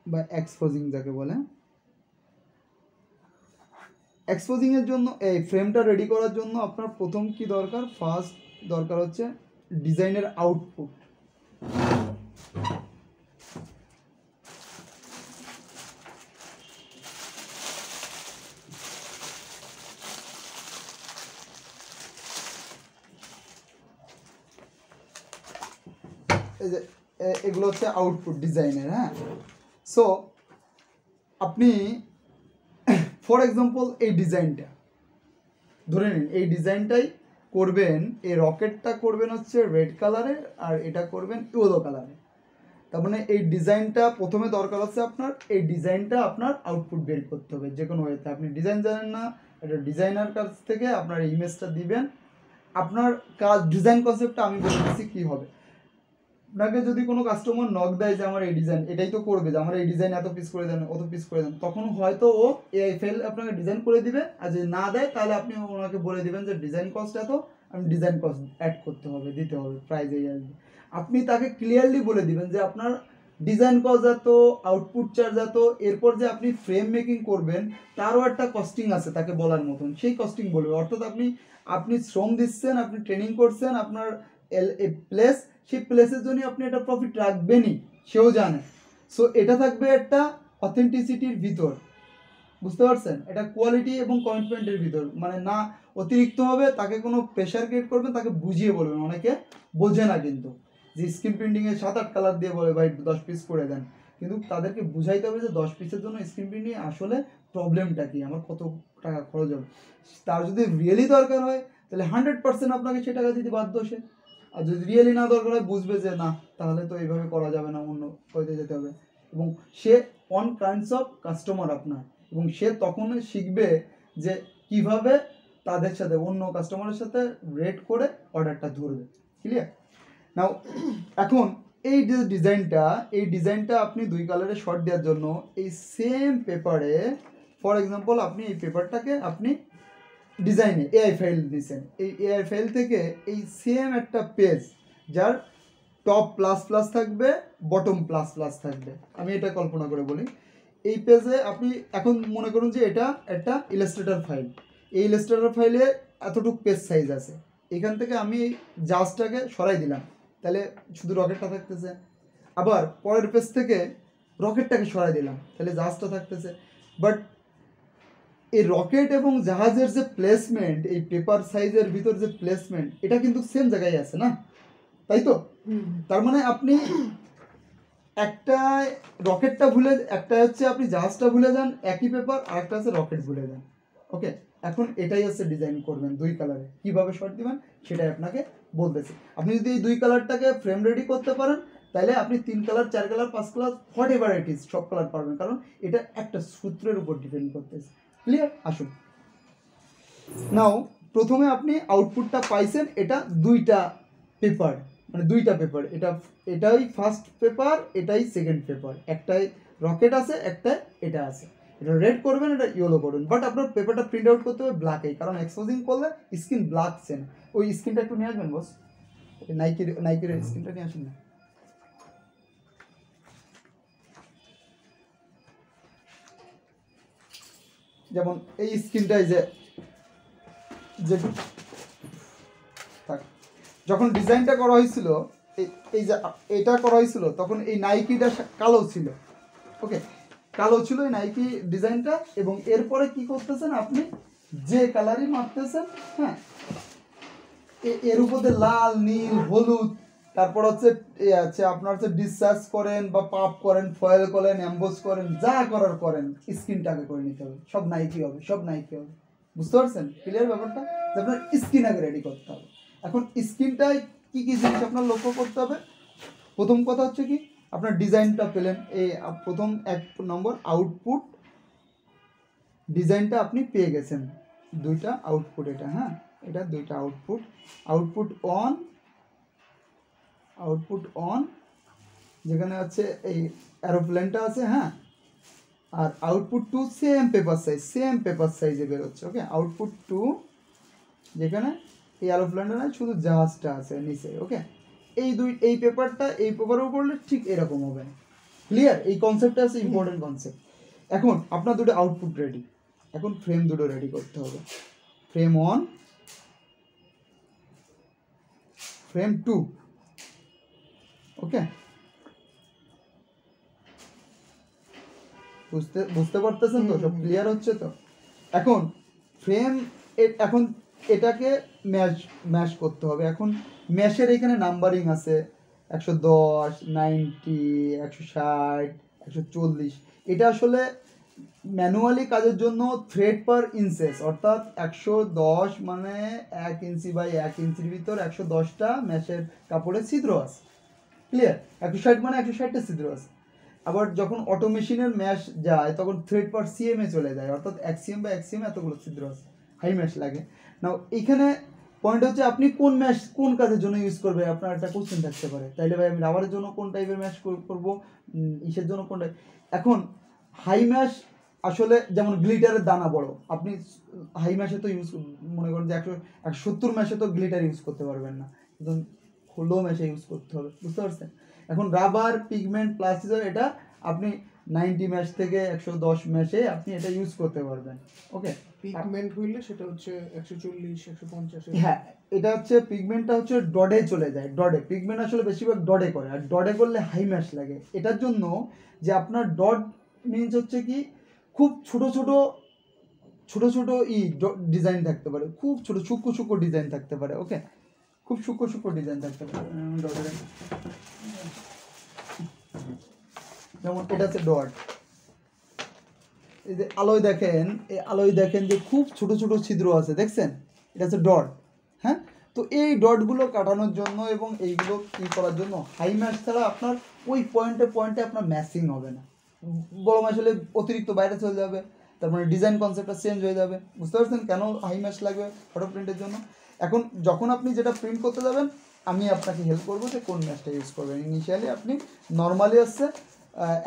বা এক্সপোজিং যাকে বলে, এক্সপোজিংয়ের জন্য এই ফ্রেমটা রেডি করার জন্য আপনার প্রথম কি দরকার, ফার্স্ট দরকার হচ্ছে ডিজাইনের আউটপুট। এই যে এগুলো হচ্ছে আউটপুট ডিজাইনের, হ্যাঁ। সো আপনি ফর এক্সাম্পল এই ডিজাইনটা ধরে নিন, এই ডিজাইনটাই করবেন, এই রকেটটা করবেন হচ্ছে রেড কালারের আর এটা করবেন ইয়েলো কালারের। তার মানে এই ডিজাইনটা প্রথমে দরকার হচ্ছে আপনার, এই ডিজাইনটা আপনার আউটপুট বের করতে হবে যে কোনো ওয়েতে। আপনি ডিজাইন জানেন না, এটা ডিজাইনার কাছ থেকে আপনার ইমেজটা দিবেন। আপনার কাজ ডিজাইন কনসেপ্টটা আমি বলে দিচ্ছি কী হবে। আপনাকে যদি কোনো কাস্টমার নক দেয় যে আমার এই ডিজাইন, এটাই তো করবে যে আমার এই ডিজাইন এত পিস করে দেন, অত পিস করে দেন, তখন হয়তো ও এআই ফেল আপনাকে ডিজাইন করে দিবে। আর যদি না দেয় তাহলে আপনি ওনাকে বলে দিবেন যে ডিজাইন কস্ট এত, আমি ডিজাইন কস্ট অ্যাড করতে হবে, দিতে হবে, প্রাইস এই আসবে। আপনি তাকে ক্লিয়ারলি বলে দিবেন যে আপনার ডিজাইন কস্ট এত, আউটপুট চার্জ এত, এরপর যে আপনি ফ্রেম মেকিং করবেন তারও একটা কস্টিং আছে তাকে বলার মতন, সেই কস্টিং বলবে। অর্থাৎ আপনি শ্রম দিচ্ছেন, আপনি ট্রেনিং করছেন, আপনার প্লেস, সেই প্লেসের জন্য আপনি একটা প্রফিট রাখবেনই, সেও জানে। সো এটা থাকবে একটা অথেন্টিসিটির ভিতর, বুঝতে পারছেন? এটা কোয়ালিটি এবং কমিটমেন্টের ভিতর, মানে না অতিরিক্ত হবে, তাকে কোনো প্রেশার ক্রিয়েট করবেন, তাকে বুঝিয়ে বলবেন। অনেকে বোঝে না কিন্তু, যে স্ক্রিন প্রিন্টিংয়ে 7-8 কালার দিয়ে বলে ভাই 10 পিস করে দেন, কিন্তু তাদেরকে বুঝাইতে হবে যে 10 পিসের জন্য স্ক্রিন প্রিন্টিং আসলে প্রবলেমটা কি, আমার কত টাকা খরচ হবে। তার যদি রিয়েলি দরকার হয় তাহলে 100% আপনাকে সে টাকা দিতে বাধ্য সে। আর যদি রিয়েলি না দরকার হয়, বুঝবে যে না, তাহলে তো এইভাবে করা যাবে না, অন্য হইতে যেতে হবে। এবং সে অন কাইন্ডস অফ কাস্টমার আপনার, এবং সে তখন শিখবে যে কিভাবে তাদের সাথে, অন্য কাস্টমারের সাথে রেট করে অর্ডারটা ধরবে। ক্লিয়ার? নাও এখন এই যে ডিজাইনটা আপনি 2 কালারের শর্ট দেওয়ার জন্য এই সেম পেপারে, ফর এক্সাম্পল আপনি এই পেপারটাকে আপনি ডিজাইনে এআই ফাইল দিয়েছেন, এই এআই ফাইল থেকে এই সেম একটা পেজ যার টপ প্লাস প্লাস থাকবে, বটম প্লাস প্লাস থাকবে, আমি এটা কল্পনা করে বলি। এই পেজে আপনি এখন মনে করুন যে এটা একটা ইলাস্ট্রেটর ফাইল, এই ইলাস্ট্রেটর ফাইলে এতটুকু পেজ সাইজ আছে। এখান থেকে আমি এই জাজটাকে সরাই দিলাম, তাহলে শুধু রকেটটা থাকতেছে। আবার পরের পেজ থেকে রকেটটাকে সরাই দিলাম, তাহলে জাহাজটা থাকতেছে। বাট এই রকেট এবং জাহাজের যে প্লেসমেন্ট, এই পেপার সাইজের ভিতর যে প্লেসমেন্ট, এটা কিন্তু সেম জায়গায় আছে না, তাই তো? তার মানে আপনি একটা রকেটটা ভুলে, একটা হচ্ছে আপনি জাহাজটা ভুলে যান একই পেপার, আর একটা হচ্ছে রকেট ভুলে যান। ওকে, এখন এটাই হচ্ছে ডিজাইন করবেন 2 কালারে, কীভাবে শর্ট দিবেন সেটাই আপনাকে বলতেছি। আপনি যদি এই 2 কালারটাকে ফ্রেম রেডি করতে পারেন, তাহলে আপনি 3 colour, 4 colour, 5 colour, what ever it is, সব কালার পারবেন, কারণ এটা একটা সূত্রের উপর ডিপেন্ড করতেছে। ক্লিয়ার? আসুন নাও, প্রথমে আপনি আউটপুটটা পাইছেন, এটা 2টা পেপার, মানে 2টা পেপার, এটাই ফার্স্ট পেপার, এটাই সেকেন্ড পেপার, একটাই রকেট আছে, একটাই এটা আছে। এটা রেড করবেন, এটা ইয়েলো করবেন, বাট আপনার পেপারটা প্রিন্ট আউট করতে হবে ব্ল্যাকেই, কারণ এক্সপোজিং করলে স্ক্রিন ব্ল্যাক সেন। ওই স্ক্রিনটা একটু নিয়ে আসবেন বস, নাইকির স্ক্রিনটা নিয়ে আসেন না। যেমন এই স্ক্রিনটাই যে যখন ডিজাইনটা করা হয়েছিল, এই যে এটা করা হয়েছিল, তখন এই নাইকিটা কালো ছিল। ওকে, কালো ছিল এই নাইকি ডিজাইনটা, এবং এরপরে কি করতেছেন আপনি, যে কালারই মারতেছেন, হ্যাঁ, এর উপরে লাল, নীল, হলুদ, তারপর হচ্ছে আপনার হচ্ছে ডিসচার্জ করেন বা পাপ করেন, ফয়েল করেন, অ্যাম্বোস করেন, যা করার করেন, স্ক্রিনটাকে করে নিতে হবে, সব নাইকি হবে, সব নাইকি হবে। বুঝতে পারছেন ক্লিয়ার ব্যাপারটা? যে আপনার স্ক্রিন আগে রেডি করতে হবে। এখন স্ক্রিনটায় কী কী জিনিস আপনার লক্ষ্য করতে হবে? প্রথম কথা হচ্ছে কি, আপনার ডিজাইনটা পেলেন, এই প্রথম 1 নম্বর আউটপুট ডিজাইনটা আপনি পেয়ে গেছেন, 2টা আউটপুট, এটা, হ্যাঁ, এটা 2টা আউটপুট অন, যেখানে আছে এই অ্যারোপ্লেনটা আছে, হ্যাঁ, আর আউটপুট 2 সেম পেপার সাইজে বেরোচ্ছে। ওকে, আউটপুট 2 যেখানে এই অ্যারোপ্লেনটা নয়, শুধু জাহাজটা আছে নিচে। ওকে, এই পেপারটা এই পেপারের উপর ঠিক এরকম হবে। ক্লিয়ার? এই কনসেপ্টটা আছে ইম্পর্টেন্ট কনসেপ্ট। এখন আপনার 2টা আউটপুট রেডি, এখন ফ্রেম দুটো রেডি করতে হবে, ফ্রেম 1, ফ্রেম 2। ওকে, বুঝতে পারতেছেন তো? সব ক্লিয়ার হচ্ছে তো? এখন ফ্রেম এখন এটাকে ম্যাশ করতে হবে। এখন ম্যাশের এখানে নাম্বারিং আছে 110, 90, 160, 140। এটা আসলে ম্যানুয়ালি কাজের জন্য থ্রেড পার ইঞ্চেস, অর্থাৎ 110 মানে 1 ইঞ্চি বাই 1 ইঞ্চির ভিতর 110টা ম্যাশের কাপড়ে ছিদ্র আছে। ক্লিয়ার? 160 মানে 160টা ছিদ্র আছে। আবার যখন অটো মেশিনের ম্যাশ যায় তখন থ্রেড পার সিএমে চলে যায়, অর্থাৎ 1 সিএম বা 1 সিএম এতগুলো ছিদ্র আছে, হাই ম্যাশ লাগে। নাও এখানে পয়েন্ট হচ্ছে আপনি কোন ম্যাশ কোন কাজের জন্য ইউজ করবে, আপনার একটা কোশ্চেন থাকতে পারে। তাইলে ভাই আমি রাবারের জন্য কোন টাইপের ম্যাশ করবো, ইসের জন্য কোন টাইপ। এখন হাই ম্যাশ আসলে যেমন গ্লিটারের দানা বড়, আপনি হাই ম্যাশে তো ইউজ মনে করেন যে 170 ম্যাশে তো গ্লিটার ইউজ করতে পারবেন না, একদম লো ম্যাশে ইউজ করতে হবে, বুঝতে পারছেন? এখন রাবার, পিগমেন্ট, প্লাস্টিক এটা আপনি 90 ম্যাশ থেকে 110 ম্যাশে আপনি এটা ইউজ করতে পারবেন। ওকে, পিগমেন্ট হইলে সেটা হচ্ছে 140, 150। হ্যাঁ, এটা হচ্ছে পিগমেন্টটা হচ্ছে ডডে চলে যায়। ডডে পিগমেন্ট আসলে বেশিরভাগ ডডে করে, আর ডডে করলে হাই ম্যাশ লাগে। এটার জন্য যে আপনার ডট মিনস হচ্ছে কি খুব ছোট ছোট ডিজাইন থাকতে পারে, খুব ছোট সূক্ষ্ম ডিজাইন থাকতে পারে। ওকে, খুব সূক্ষ্ম ডিজাইন থাকতে পারে। যেমন এটা হচ্ছে ডট, এই যে আলোয় দেখেন, এই আলোয় দেখেন যে খুব ছোট ছোট ছিদ্র আছে, দেখছেন? এটা হচ্ছে ডট। হ্যাঁ, তো এই ডটগুলো কাটানোর জন্য এবং এইগুলো কী করার জন্য হাই ম্যাশ ছাড়া আপনার ওই পয়েন্টে আপনার ম্যাচিং হবে না। বড় ম্যাশ হলে অতিরিক্ত বাইরে চলে যাবে, তার মানে ডিজাইন কনসেপ্টটা চেঞ্জ হয়ে যাবে। বুঝতে পারছেন কেন হাই ম্যাশ লাগবে ফটো প্রিন্টের জন্য? এখন যখন আপনি যেটা প্রিন্ট করতে যাবেন আমি আপনাকে হেল্প করবো যে কোন ম্যাশটা ইউজ করবেন। ইনিশিয়ালি আপনি নর্মালি আসছে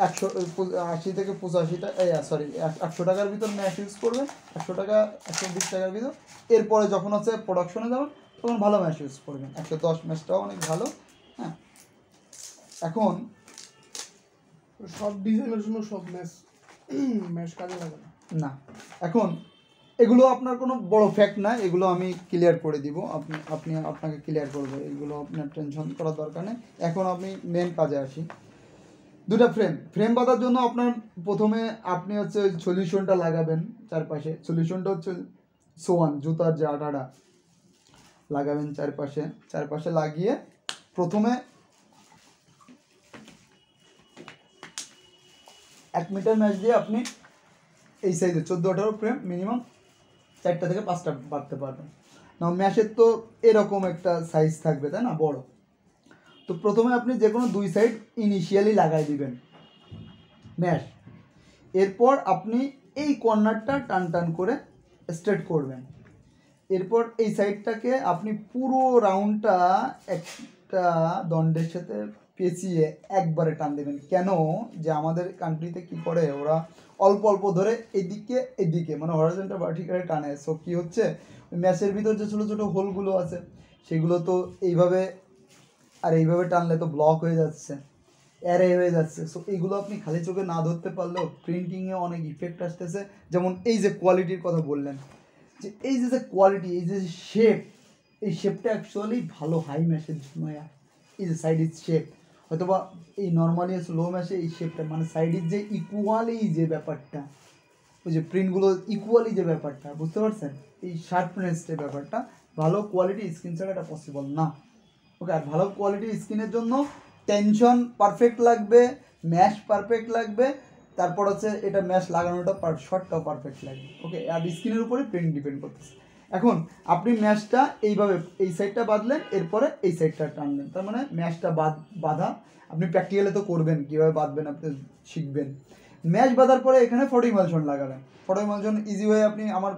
180 থেকে 85টা, সরি 100 টাকার ভিতর ম্যাশ ইউজ করবেন, 100 টাকা 120 টাকার ভিতর। এরপরে যখন হচ্ছে প্রোডাকশনে যাবেন তখন ভালো ম্যাশ ইউজ করবেন, 110 ম্যাশটাও অনেক ভালো। হ্যাঁ, এখন সব ডিজাইনের জন্য সব ম্যাশ কাজে লাগে না, এখন এগুলো আপনার কোনো বড় ফ্যাক্ট না, এগুলো আমি ক্লিয়ার করে দিব, আপনাকে ক্লিয়ার করবো, এগুলো আপনার টেনশন করার দরকার নেই। এখন আমি মেন কাজে আসি। দুটা ফ্রেম বাঁধার জন্য আপনার প্রথমে আপনি হচ্ছে ওই সলিউশনটা লাগাবেন চারপাশে। সলিউশনটা হচ্ছে সোয়ান, জুতার যে আটাটা লাগাবেন চারপাশে লাগিয়ে প্রথমে 1 মিটার ম্যাচ দিয়ে আপনি এই সাইজে 14-18 ফ্রেম মিনিমাম 4টা থেকে 5টা বাঁধতে পারবেন। না ম্যাশের তো এরকম একটা সাইজ থাকবে, তাই না, বড়। তো প্রথমে আপনি যে কোনো 2 সাইড ইনিশিয়ালি লাগাই দিবেন ম্যাশ। এরপর আপনি এই কর্নারটা টান করে স্ট্রেট করবেন। এরপর এই সাইডটাকে আপনি পুরো রাউন্ডটা একটা দণ্ডের সাথে পেঁচিয়ে একবারে টান দেবেন। কেন যে আমাদের কান্ট্রিতে কি করে, ওরা অল্প অল্প ধরে এদিকে মানে হরাইজন্টাল ভার্টিক্যালি টানে। সো কী হচ্ছে, ম্যাশের ভিতর যে ছোটো ছোটো হোলগুলো আছে সেগুলো তো এইভাবে টানলে তো ব্লক হয়ে যাচ্ছে, অ্যারে হয়ে যাচ্ছে। সো এইগুলো আপনি খালি চোখে না ধরতে পারলেও প্রিন্টিংয়ে অনেক ইফেক্ট আসতেছে। যেমন এই যে কোয়ালিটির কথা বললেন, যে এই যে কোয়ালিটি, এই যে শেপ, এই শেপটা অ্যাকচুয়ালি ভালো হাই ম্যাশের জন্য। এই যে সাইডের শেপ, হয়তোবা এই নর্মালি লো ম্যাশে এই শেপটা মানে সাইডের যে ইকুয়ালি যে ব্যাপারটা, ওই যে প্রিন্টগুলো ইকুয়ালি যে ব্যাপারটা, বুঝতে পারছেন? এই শার্পনেস যে ব্যাপারটা ভালো কোয়ালিটি স্কিন ছাড়া এটা পসিবল না। ওকে, আর ভালো কোয়ালিটি স্কিনের জন্য টেনশন পারফেক্ট লাগবে, ম্যাশ পারফেক্ট লাগবে, তারপর হচ্ছে এটা ম্যাশ লাগানোটা শর্টটাও পারফেক্ট লাগবে। ওকে, আর স্কিনের উপরে প্রিন্ট ডিপেন্ড করতেছে। এখন আপনি ম্যাশটা এইভাবে এই সাইডটা বাঁধলেন, এরপরে এই সাইডটা টানলেন, তার মানে ম্যাশটা বাঁধা। আপনি প্র্যাকটিক্যালে তো করবেন, কীভাবে বাঁধবেন আপনি শিখবেন। ম্যাশ বাঁধার পরে এখানে ফটো ইমালশন লাগাবেন। ফটো ইমালশন ইজি হয়ে আপনি আমার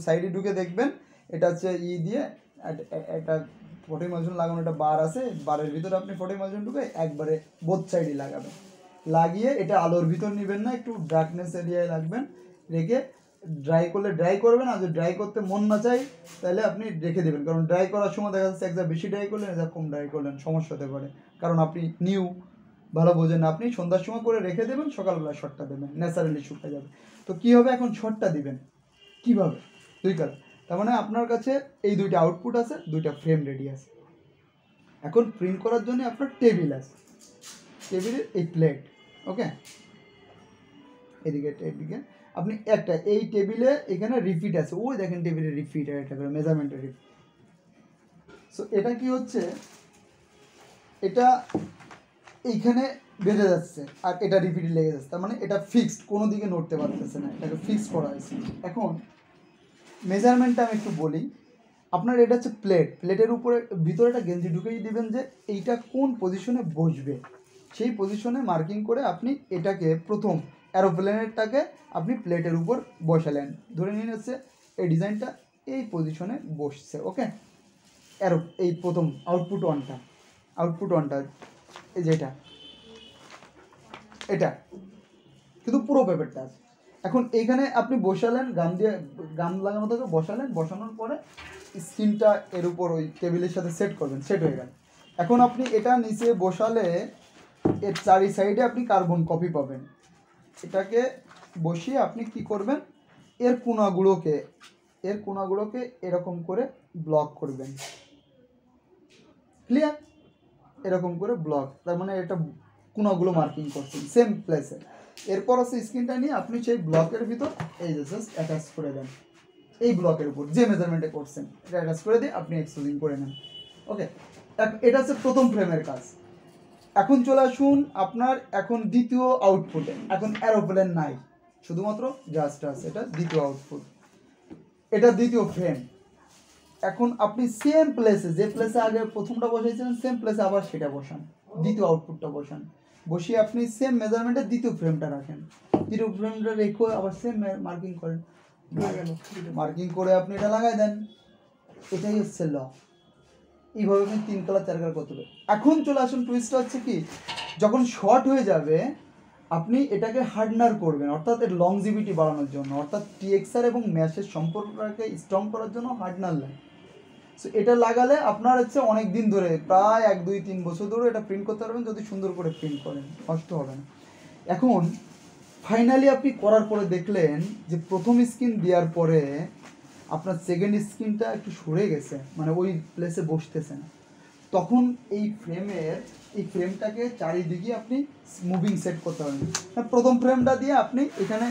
সাইডে ঢুকে দেখবেন, এটা হচ্ছে দিয়ে একটা ফটো ইমালশন লাগানো, একটা বার আছে, বারের ভিতরে আপনি ফটো ইমালশন ঢুকে একবারে বোথ সাইডই লাগাবেন। লাগিয়ে এটা আলোর ভিতর নেবেন না, একটু ডার্কনেস এরিয়ায় রাখবেন, রেখে ড্রাই করলে ড্রাই করবেন। আর যদি ড্রাই করতে মন না চাই তাহলে আপনি রেখে দেবেন, কারণ ড্রাই করার সময় দেখা যাচ্ছে একদম বেশি ড্রাই করলেন, একদম কম ড্রাই করলেন, সমস্যা হতে পারে। কারণ আপনি ভালো বোঝেন না, আপনি সন্ধ্যার সময় করে রেখে দেবেন, সকালবেলা শটটা দেবেন, ন্যাচারালি শুকিয়ে যাবে। তো কী হবে, এখন শটটা দিবেন। কীভাবে? দুই কালার, তার মানে আপনার কাছে এই দুইটা আউটপুট আছে, দুইটা ফ্রেম রেডি আছে। এখন প্রিন্ট করার জন্য আপনার টেবিল আছে, টেবিলের এই প্লেট, ওকে, এদিকে আপনি একটা এই টেবিলে এখানে রিপিট আছে, ওই দেখেন টেবিলে রিপিট আর একটা করে মেজারমেন্টের রিপিট। সো এটা কি হচ্ছে, এটা এইখানে বেড়ে যাচ্ছে আর এটা রিপিটে লেগে যাচ্ছে, তার মানে এটা ফিক্সড, কোনো দিকে নড়তে পারতেছে না, এটাকে ফিক্স করা হয়েছে। এখন মেজারমেন্টটা আমি একটু বলি। আপনার এটা হচ্ছে প্লেট, প্লেটের উপরে ভিতরে একটা গেঞ্জি ঢুকিয়ে দিবেন যে এইটা কোন পজিশনে বসবে, সেই পজিশনে মার্কিং করে আপনি এটাকে প্রথম অ্যারোপ্লেনেরটাকে আপনি প্লেটের উপর বসালেন, ধরে নিন হচ্ছে এই ডিজাইনটা এই পজিশনে বসছে, ওকে। এই প্রথম আউটপুট ওয়ানটা এই যেটা এটা কিন্তু পুরো পেপারটা আছে। এখন এইখানে আপনি বসালেন, গাম লাগানো থাকে, বসানোর পরে স্ক্রিনটা এর উপর ওই টেবিলের সাথে সেট করবেন, সেট হয়ে গেল। এখন আপনি এটা নিচে বসালে এর চারি সাইডে আপনি কার্বন কপি পাবেন। এটাকে বসিয়ে আপনি কি করবেন, এর কোনাগুলোকে এরকম করে ব্লক করবেন, ক্লিয়ার? এরকম করে ব্লক, তার মানে এটা কোনাগুলো মার্কিং করছেন সেম প্লেসে। এরপর হচ্ছে স্ক্রিনটা নিয়ে আপনি সেই ব্লকের ভিতর এই যে জাস্ট অ্যাটাচ করে দেন, এই ব্লকের উপর যে মেজারমেন্টে করছেন এটা অ্যাটাচ করে দিয়ে আপনি এক্সপোজিং করে নেন, ওকে। এটা হচ্ছে প্রথম ফ্রেমের কাজ। এখন চলে আসুন আপনার এখন দ্বিতীয় আউটপুটে। এখন অ্যারোপ্লেন নাই, শুধুমাত্র জাস্ট আছে, এটা দ্বিতীয় আউটপুট, এটা দ্বিতীয় ফ্রেম। এখন আপনি সেম প্লেসে, যে প্লেসে আগে প্রথমটা বসাইছিলেন সেম প্লেসে আবার সেটা বসান, দ্বিতীয় আউটপুটটা বসান, বসিয়ে আপনি সেম মেজারমেন্টে দ্বিতীয় ফ্রেমটা রাখেন, দ্বিতীয় ফ্রেমটা রেখে আবার সেম মার্কিং করেন, মার্কিং করে আপনি এটা লাগাই দেন। এটাই হচ্ছে ল। এইভাবে আপনি 3 কালার 4 কালার করতে হবে। এখন চলে আসুন টুইস্টটা হচ্ছে কি, যখন শর্ট হয়ে যাবে আপনি এটাকে হার্ডনার করবেন, অর্থাৎ এর লংজিভিটি বাড়ানোর জন্য, অর্থাৎ টিএক্সআর এবং ম্যাশের সম্পর্কটাকে স্ট্রং করার জন্য হার্ডনার লাগে। সো এটা লাগালে আপনার হচ্ছে অনেক দিন ধরে, প্রায় 1 2 3 বছর ধরে এটা প্রিন্ট করতে পারবেন, যদি সুন্দর করে প্রিন্ট করেন, কষ্ট হবে না। এখন ফাইনালি আপনি করার পরে দেখলেন যে প্রথম স্ক্রিন দেওয়ার পরে আপনার সেকেন্ড স্ক্রিনটা একটু সরে গেছে, মানে ওই প্লেসে বসতেছে না। তখন এই ফ্রেমটাকে চারিদিকে আপনি মুভিং সেট করতে পারবেন। প্রথম ফ্রেমটা দিয়ে আপনি এখানে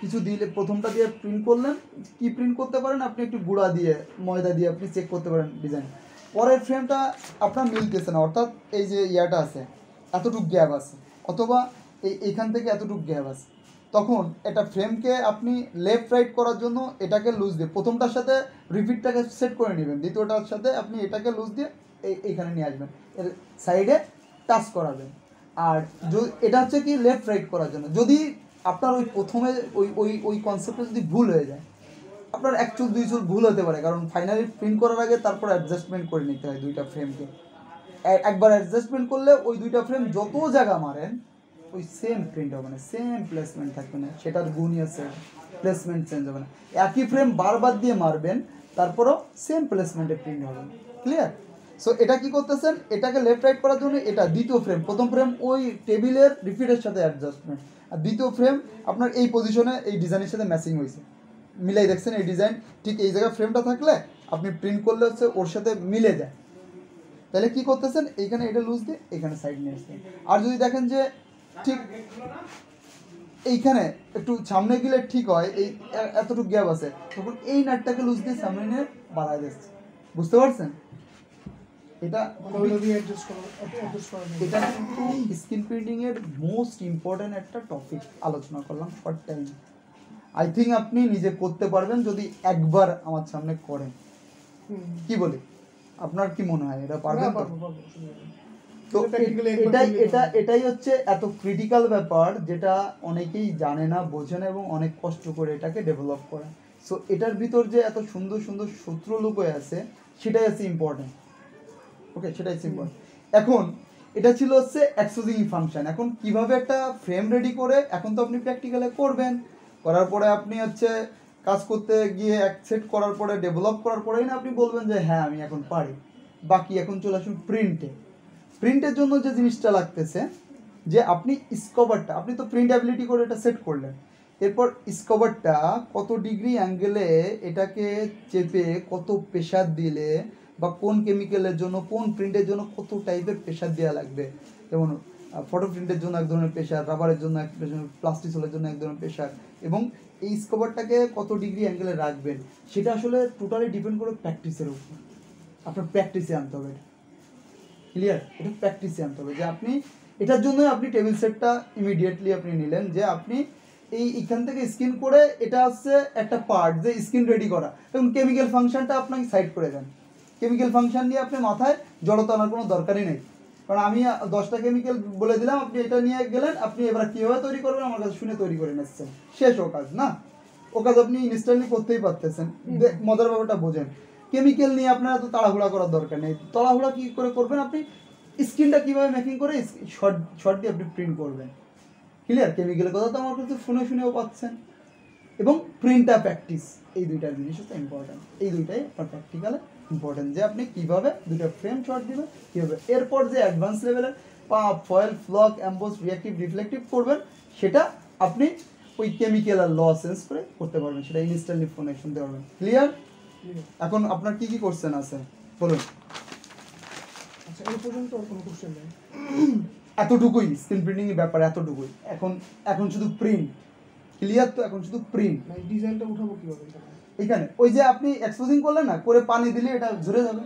কিছু দিলে, প্রথমটা দিয়ে প্রিন্ট করলেন, কি প্রিন্ট করতে পারেন আপনি, একটু গুঁড়া দিয়ে ময়দা দিয়ে আপনি চেক করতে পারেন ডিজাইন। পরের ফ্রেমটা আপনার মিলতেছে না, অর্থাৎ এই যে ইয়াটা আছে এতটুকু গ্যাপ আছে, অথবা এইখান থেকে এতটুকু গ্যাপ আছে, তখন এটা ফ্রেমকে আপনি লেফট রাইট করার জন্য এটাকে লুজ দিয়ে প্রথমটার সাথে রিপিটটাকে সেট করে নেবেন, দ্বিতীয়টার সাথে আপনি এটাকে লুজ দিয়ে এইখানে নিয়ে আসবেন, এর সাইডে টাচ করাবেন। আর এটা হচ্ছে কি লেফট রাইট করার জন্য। যদি আপনার ওই প্রথমে ওই কনসেপ্টে যদি ভুল হয়ে যায়, আপনার 1 চুল 2 চুল ভুল হতে পারে, কারণ ফাইনালি প্রিন্ট করার আগে তারপর অ্যাডজাস্টমেন্ট করে নিতে হয় দুইটা ফ্রেমকে। একবার অ্যাডজাস্টমেন্ট করলে ওই দুইটা ফ্রেম যত জায়গা মারেন ওই সেম প্রিন্ট হবে না, সেম প্লেসমেন্ট থাকবে না, সেটার গুণই আছে, প্লেসমেন্ট চেঞ্জ হবে না। একই ফ্রেম বারবার দিয়ে মারবেন, তারপরেও সেম প্লেসমেন্টে প্রিন্ট হবে, ক্লিয়ার? সো এটা কি করতেছেন, এটাকে লেফট রাইট করার জন্য এটা দ্বিতীয় ফ্রেম, প্রথম ফ্রেম ওই টেবিলের রিপিটের সাথে অ্যাডজাস্টমেন্ট, আর দ্বিতীয় ফ্রেম আপনার এই পজিশনে এই ডিজাইনের সাথে ম্যাচিং হয়েছে, মিলাই দেখছেন এই ডিজাইন ঠিক এই জায়গায় ফ্রেমটা থাকলে আপনি প্রিন্ট করলে হচ্ছে ওর সাথে মিলে যায়। তাহলে কি করতেছেন, এইখানে এটা লুজ দিয়ে এখানে সাইড নিয়ে আসছেন। আর যদি দেখেন যে ঠিক এইখানে একটু সামনে গেলে ঠিক হয়, এই এতটুকু গ্যাপ আছে, তখন এই নাটটাকে লুজ দিয়ে সামনে নিয়ে বাড়াই দিচ্ছে, বুঝতে পারছেন? এটা কিন্তু স্ক্রিন প্রিন্টিং এর মোস্ট ইম্পর্টেন্ট একটা টপিক আলোচনা করলাম শর্ট টাইম। আই থিঙ্ক আপনি নিজে করতে পারবেন যদি একবার আমার সামনে করেন। কি বলি, আপনার কি মনে হয় এটা পারবেন? তো এটাই হচ্ছে এত ক্রিটিক্যাল ব্যাপার, যেটা অনেকেই জানে না, বোঝে না, এবং অনেক কষ্ট করে এটাকে ডেভেলপ করে। সো এটার ভিতর যে এত সুন্দর সুন্দর সূত্র লুকোয় আছে, সেটাই হচ্ছে ইম্পর্টেন্ট, ওকে, সেটাই হচ্ছে ইম্পর্টেন্ট। এখন এটা ছিল হচ্ছে এক্সপোজিং ফাংশন। এখন কিভাবে একটা ফ্রেম রেডি করে, এখন তো আপনি প্র্যাকটিক্যালে করবেন, করার পরে আপনি হচ্ছে কাজ করতে গিয়ে সেট করার পরে, ডেভেলপ করার পরেই না আপনি বলবেন যে হ্যাঁ আমি এখন পারি। বাকি এখন চলে আসুন প্রিন্টের জন্য যে জিনিসটা লাগতেছে, যে আপনি স্কভারটা, আপনি তো প্রিন্টেবিলিটি করে এটা সেট করলেন, এরপর স্কবারটা কত ডিগ্রি অ্যাঙ্গেলে এটাকে চেপে কত প্রেশার দিলে বা কোন কেমিক্যালের জন্য কোন প্রিন্টের জন্য কত টাইপের প্রেশার দেওয়া লাগবে, যেমন ফটো প্রিন্টের জন্য এক ধরনের প্রেশার, রাবারের জন্য এক ধরনের, প্লাস্টিসোলের জন্য এক ধরনের প্রেশার, এবং এই স্কবারটাকে কত ডিগ্রি অ্যাঙ্গেলে রাখবেন সেটা আসলে টোটালি ডিপেন্ড করে প্র্যাকটিসের উপর। আপনার প্র্যাকটিসে আনতে হবে, ক্লিয়ার? এটা প্র্যাকটিসে আনতে হবে যে আপনি এটার জন্যই আপনি টেবিল সেটটা ইমিডিয়েটলি আপনি নিলেন, যে আপনি এইখান থেকে স্কিন করে এটা হচ্ছে একটা পার্ট যে স্কিন রেডি করা, এবং কেমিক্যাল ফাংশনটা আপনাকে সাইড করে দেন। কেমিক্যাল ফাংশন নিয়ে আপনি মাথায় জড়তা আনার কোনো দরকারই নেই, কারণ আমি 10টা কেমিক্যাল বলে দিলাম, আপনি এটা নিয়ে গেলেন, আপনি এবার কীভাবে তৈরি করবেন আমার কাছে শুনে তৈরি করে নিচ্ছেন, শেষ ও কাজ না। ও কাজ আপনি ইনস্ট্যান্টলি করতেই পারতেছেন। মজার ব্যাপারটা বোঝেন, কেমিক্যাল নিয়ে আপনার এত তাড়াহুড়া করার দরকার নেই। তাড়াহুড়া কী করে করবেন, আপনি স্কিনটা কীভাবে মেকিং করে শর্ট দিয়ে আপনি প্রিন্ট করবেন, ক্লিয়ার? কেমিক্যালের কথা তো আমার কাছে শুনেও পাচ্ছেন, এবং প্রিন্টটা প্র্যাকটিস, এই দুইটা জিনিস হচ্ছে ইম্পর্ট্যান্ট। এই দুইটাই আপনার প্র্যাকটিক্যালে ইম্পর্ট্যান্ট, যে আপনি কীভাবে দুটো ফ্রেম শট দিবেন, কীভাবে এরপর যে অ্যাডভান্স লেভেলের foil, flock, emboss, reactive, reflective করবেন, সেটা আপনি ওই কেমিক্যাল আর ল সেন্স করে করতে পারবেন, সেটা ইনস্ট্যান্টলি ফোনে শুনতে পারবেন, ক্লিয়ার? এখন আপনার কি কি কোশ্চেন আছে বলুন। আচ্ছা, এই পর্যন্ত আর কোনো কোশ্চেন নেই? এতটুকুই স্ক্রিন প্রিন্টিং এর ব্যাপার, এতটুকুই। এখন শুধু প্রিন্ট, ক্লিয়ার? তো এখন শুধু প্রিন্ট। মানে ডিজাইনটা উঠাবো কিভাবে এখানে ওই যে আপনি এক্সপোজিং করলেন না, করে পানি দিলে এটা ঝরে যাবে।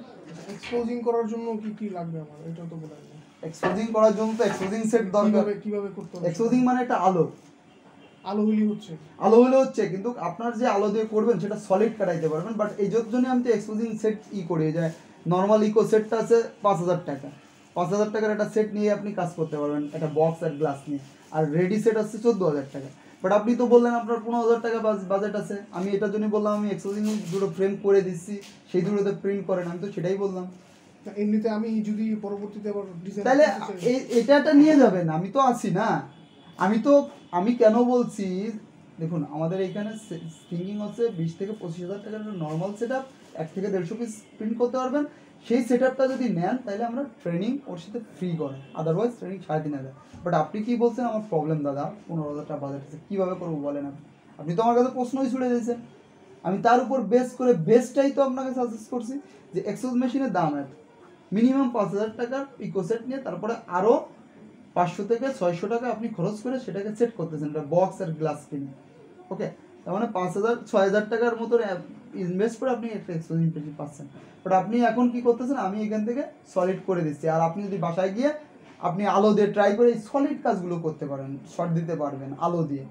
এক্সপোজিং করার জন্য কি কি লাগবে আমার, এটা তো বলেন না। এক্সপোজিং করার জন্য তো এক্সপোজিং সেট দরকার। কিভাবে করতে হবে? এক্সপোজিং মানে একটা আলো হলে হচ্ছে, কিন্তু আপনার যে আলো দিয়ে করবেন সেটা সলিড কাটাইতে পারবেন, বাট এই জন্য আমি তো এক্সপোজিং সেট করি, যে নর্মাল ইকো সেটটা আছে 5000 টাকা, 5000 টাকার একটা সেট নিয়ে আপনি কাজ করতে পারবেন, একটা বক্স আর গ্লাস নিয়ে। আর রেডি সেট আছে 14000 টাকা, বাট আপনি তো বললেন আপনার 15000 টাকা বাজেট আছে। আমি এটার জন্য বললাম আমি এক্সপোজিং দুটো ফ্রেম করে দিচ্ছি, সেই দুটোতে প্রিন্ট করেন, আমি তো সেটাই বললাম। এমনিতে আমি যদি পরবর্তীতে আবার ডিজাইন, তাহলে এটা নিয়ে যাবেন, আমি তো আছি না। আমি কেন বলছি, দেখুন আমাদের এখানে থিঙ্কিং হচ্ছে 20 থেকে 25,000 টাকার নর্মাল সেট আপ, 1 থেকে 150 পিস প্রিন্ট করতে পারবেন। সেই সেট আপটা যদি নেন তাহলে আমরা ট্রেনিং ওর সাথে ফ্রি করে, আদারওয়াইজ ট্রেনিং 3500। বাট আপনি কি বলছেন, আমার প্রবলেম দাদা 15,000 টাকা বাজেট আছে, কীভাবে করবো বলেন? আপনি তো আমার কাছে প্রশ্নই ছুড়ে দিয়েছেন, আমি তার উপর বেস করে বেস্টটাই তো আপনাকে সাজেস্ট করছি, যে এক্সোস মেশিনের দাম এত, মিনিমাম 5000 টাকার ইকো সেট নিয়ে তারপরে আরও 500 থেকে 600 টাকা আপনি খরচ করে সেটাকে সেট করতেছেন, এটা বক্স আর গ্লাস কিনে। ওকে, তার মানে 5000-6000 টাকার মতো ইনভেস্ট করে আপনি একটা এক্সপোজিং পেন্সিল পাচ্ছেন। বাট আপনি এখন কি করতেছেন, আমি এখান থেকে সলিড করে দিচ্ছি, আর আপনি যদি বাসায় গিয়ে আপনি আলো দিয়ে ট্রাই করে এই সলিড কাজগুলো করতে পারেন, শর্ট দিতে পারবেন আলো দিয়ে,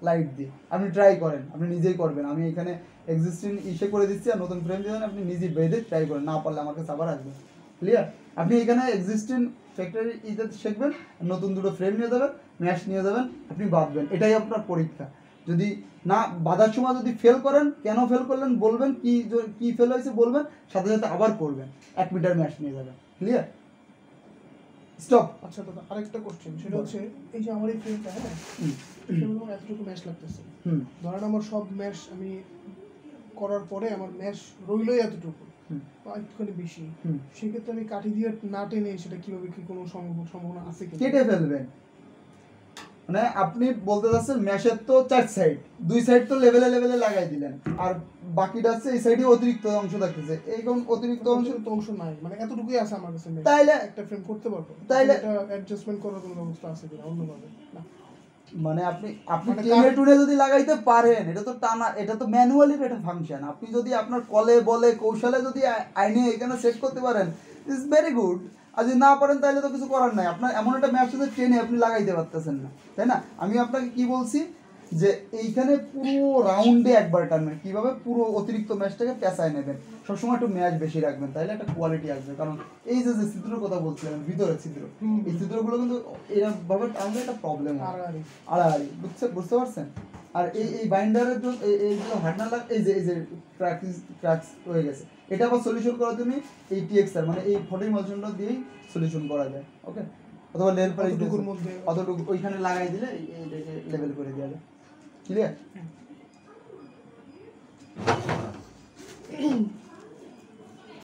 লাইট দিয়ে। আপনি ট্রাই করেন, আপনি নিজেই করবেন। আমি এখানে এক্সিস্টিং করে দিচ্ছি, আর নতুন ফ্রেম দিয়ে আপনি নিজেই বেঁধে ট্রাই করেন, না পারলে আমার কাছে আবার আসবেন, ক্লিয়ার? আপনি এখানে এক্সিস্টিং ফ্যাক্টরি শিখবেন, নতুন দুটো ফ্রেম নিয়ে যাবেন, ম্যাশ নিয়ে যাবেন, আপনি বাঁধবেন, এটাই আপনার পরীক্ষা। যদি না বাঁধার সময় যদি ফেল করেন, কেন ফেল করলেন বলবেন, কি ফেল হয়েছে বলবেন, সাথে সাথে আবার করবেন, 1 মিটার ম্যাশ নিয়ে যাবেন, ক্লিয়ার? স্টপ। আচ্ছা দাদা, আরেকটা কোশ্চেন, সেটা হচ্ছে এই যে আমার এই ফ্রেমটা, হ্যাঁ, এতটুকু ম্যাশ লাগতেছে, ধরেন আমার সব ম্যাশ আমি করার পরে আমার ম্যাশ রইলই এতটুকু বা একটুখানি বেশি, সেক্ষেত্রে আমি কাঠি দিয়ে না টেনে সেটা কিভাবে, কি কোনো সম্ভাবনা আছে কি? কেটে ফেলবেন, মানে আপনি বলতে চাচ্ছেন ম্যাশের তো 4 সাইড, 2 সাইড তো লেভেলে লাগাই দিলেন, আর বাকিটা আছে এই সাইডে অতিরিক্ত অংশ থাকতেছে, এইরকম অতিরিক্ত অংশ নাই, মানে এতটুকুই আছে আমার কাছে, তাইলে একটা ফ্রেম করতে পারবো, তাইলে এটা অ্যাডজাস্টমেন্ট করার কোনো ব্যবস্থা আছে কিনা অন্যভাবে? না, মানে আপনি টেনে টুনে যদি লাগাইতে পারেন, এটা তো টানা, এটা তো ম্যানুয়ালি একটা ফাংশন। আপনি যদি আপনার কলে বলে কৌশলে যদি আইনে এখানে সেট করতে পারেন, ইজ ভেরি গুড। আর যদি না পারেন তাহলে তো কিছু করার নাই, আপনার এমন একটা ম্যাপ সাথে ট্রেনে আপনি লাগাইতে পারতেছেন না, তাই না? আমি আপনাকে কি বলছি, যে এইখানে পুরো রাউন্ডে একবার টানবেন, কীভাবে পুরো অতিরিক্ত ম্যাচটাকে পেঁচায় নেবেন, সবসময় একটু ম্যাচ বেশি রাখবেন, তাহলে একটা কোয়ালিটি আসবে। কারণ এই যে ছিদ্রের কথা বলছিলেন, ভিতরে ছিদ্র, এই ছিদ্রগুলো কিন্তু এরকমভাবে টানলে একটা প্রবলেম হয়, আড়াআড়ি, বুঝতে পারছেন? আর এই বাইন্ডারের জন্য এই যে হার্ডনার এই যে ক্র্যাকস হয়ে গেছে, এটা আবার সলিউশন করার জন্য এই টিএক্সআর মানে এই ফটো ইমালশনটা দিয়েই সলিউশন করা যায়। ওকে, অথবা নেল পালিশের মধ্যে অতটুকু ওইখানে লাগাই দিলে এইটাকে লেভেল করে দেওয়া যায়, ক্লিয়ার?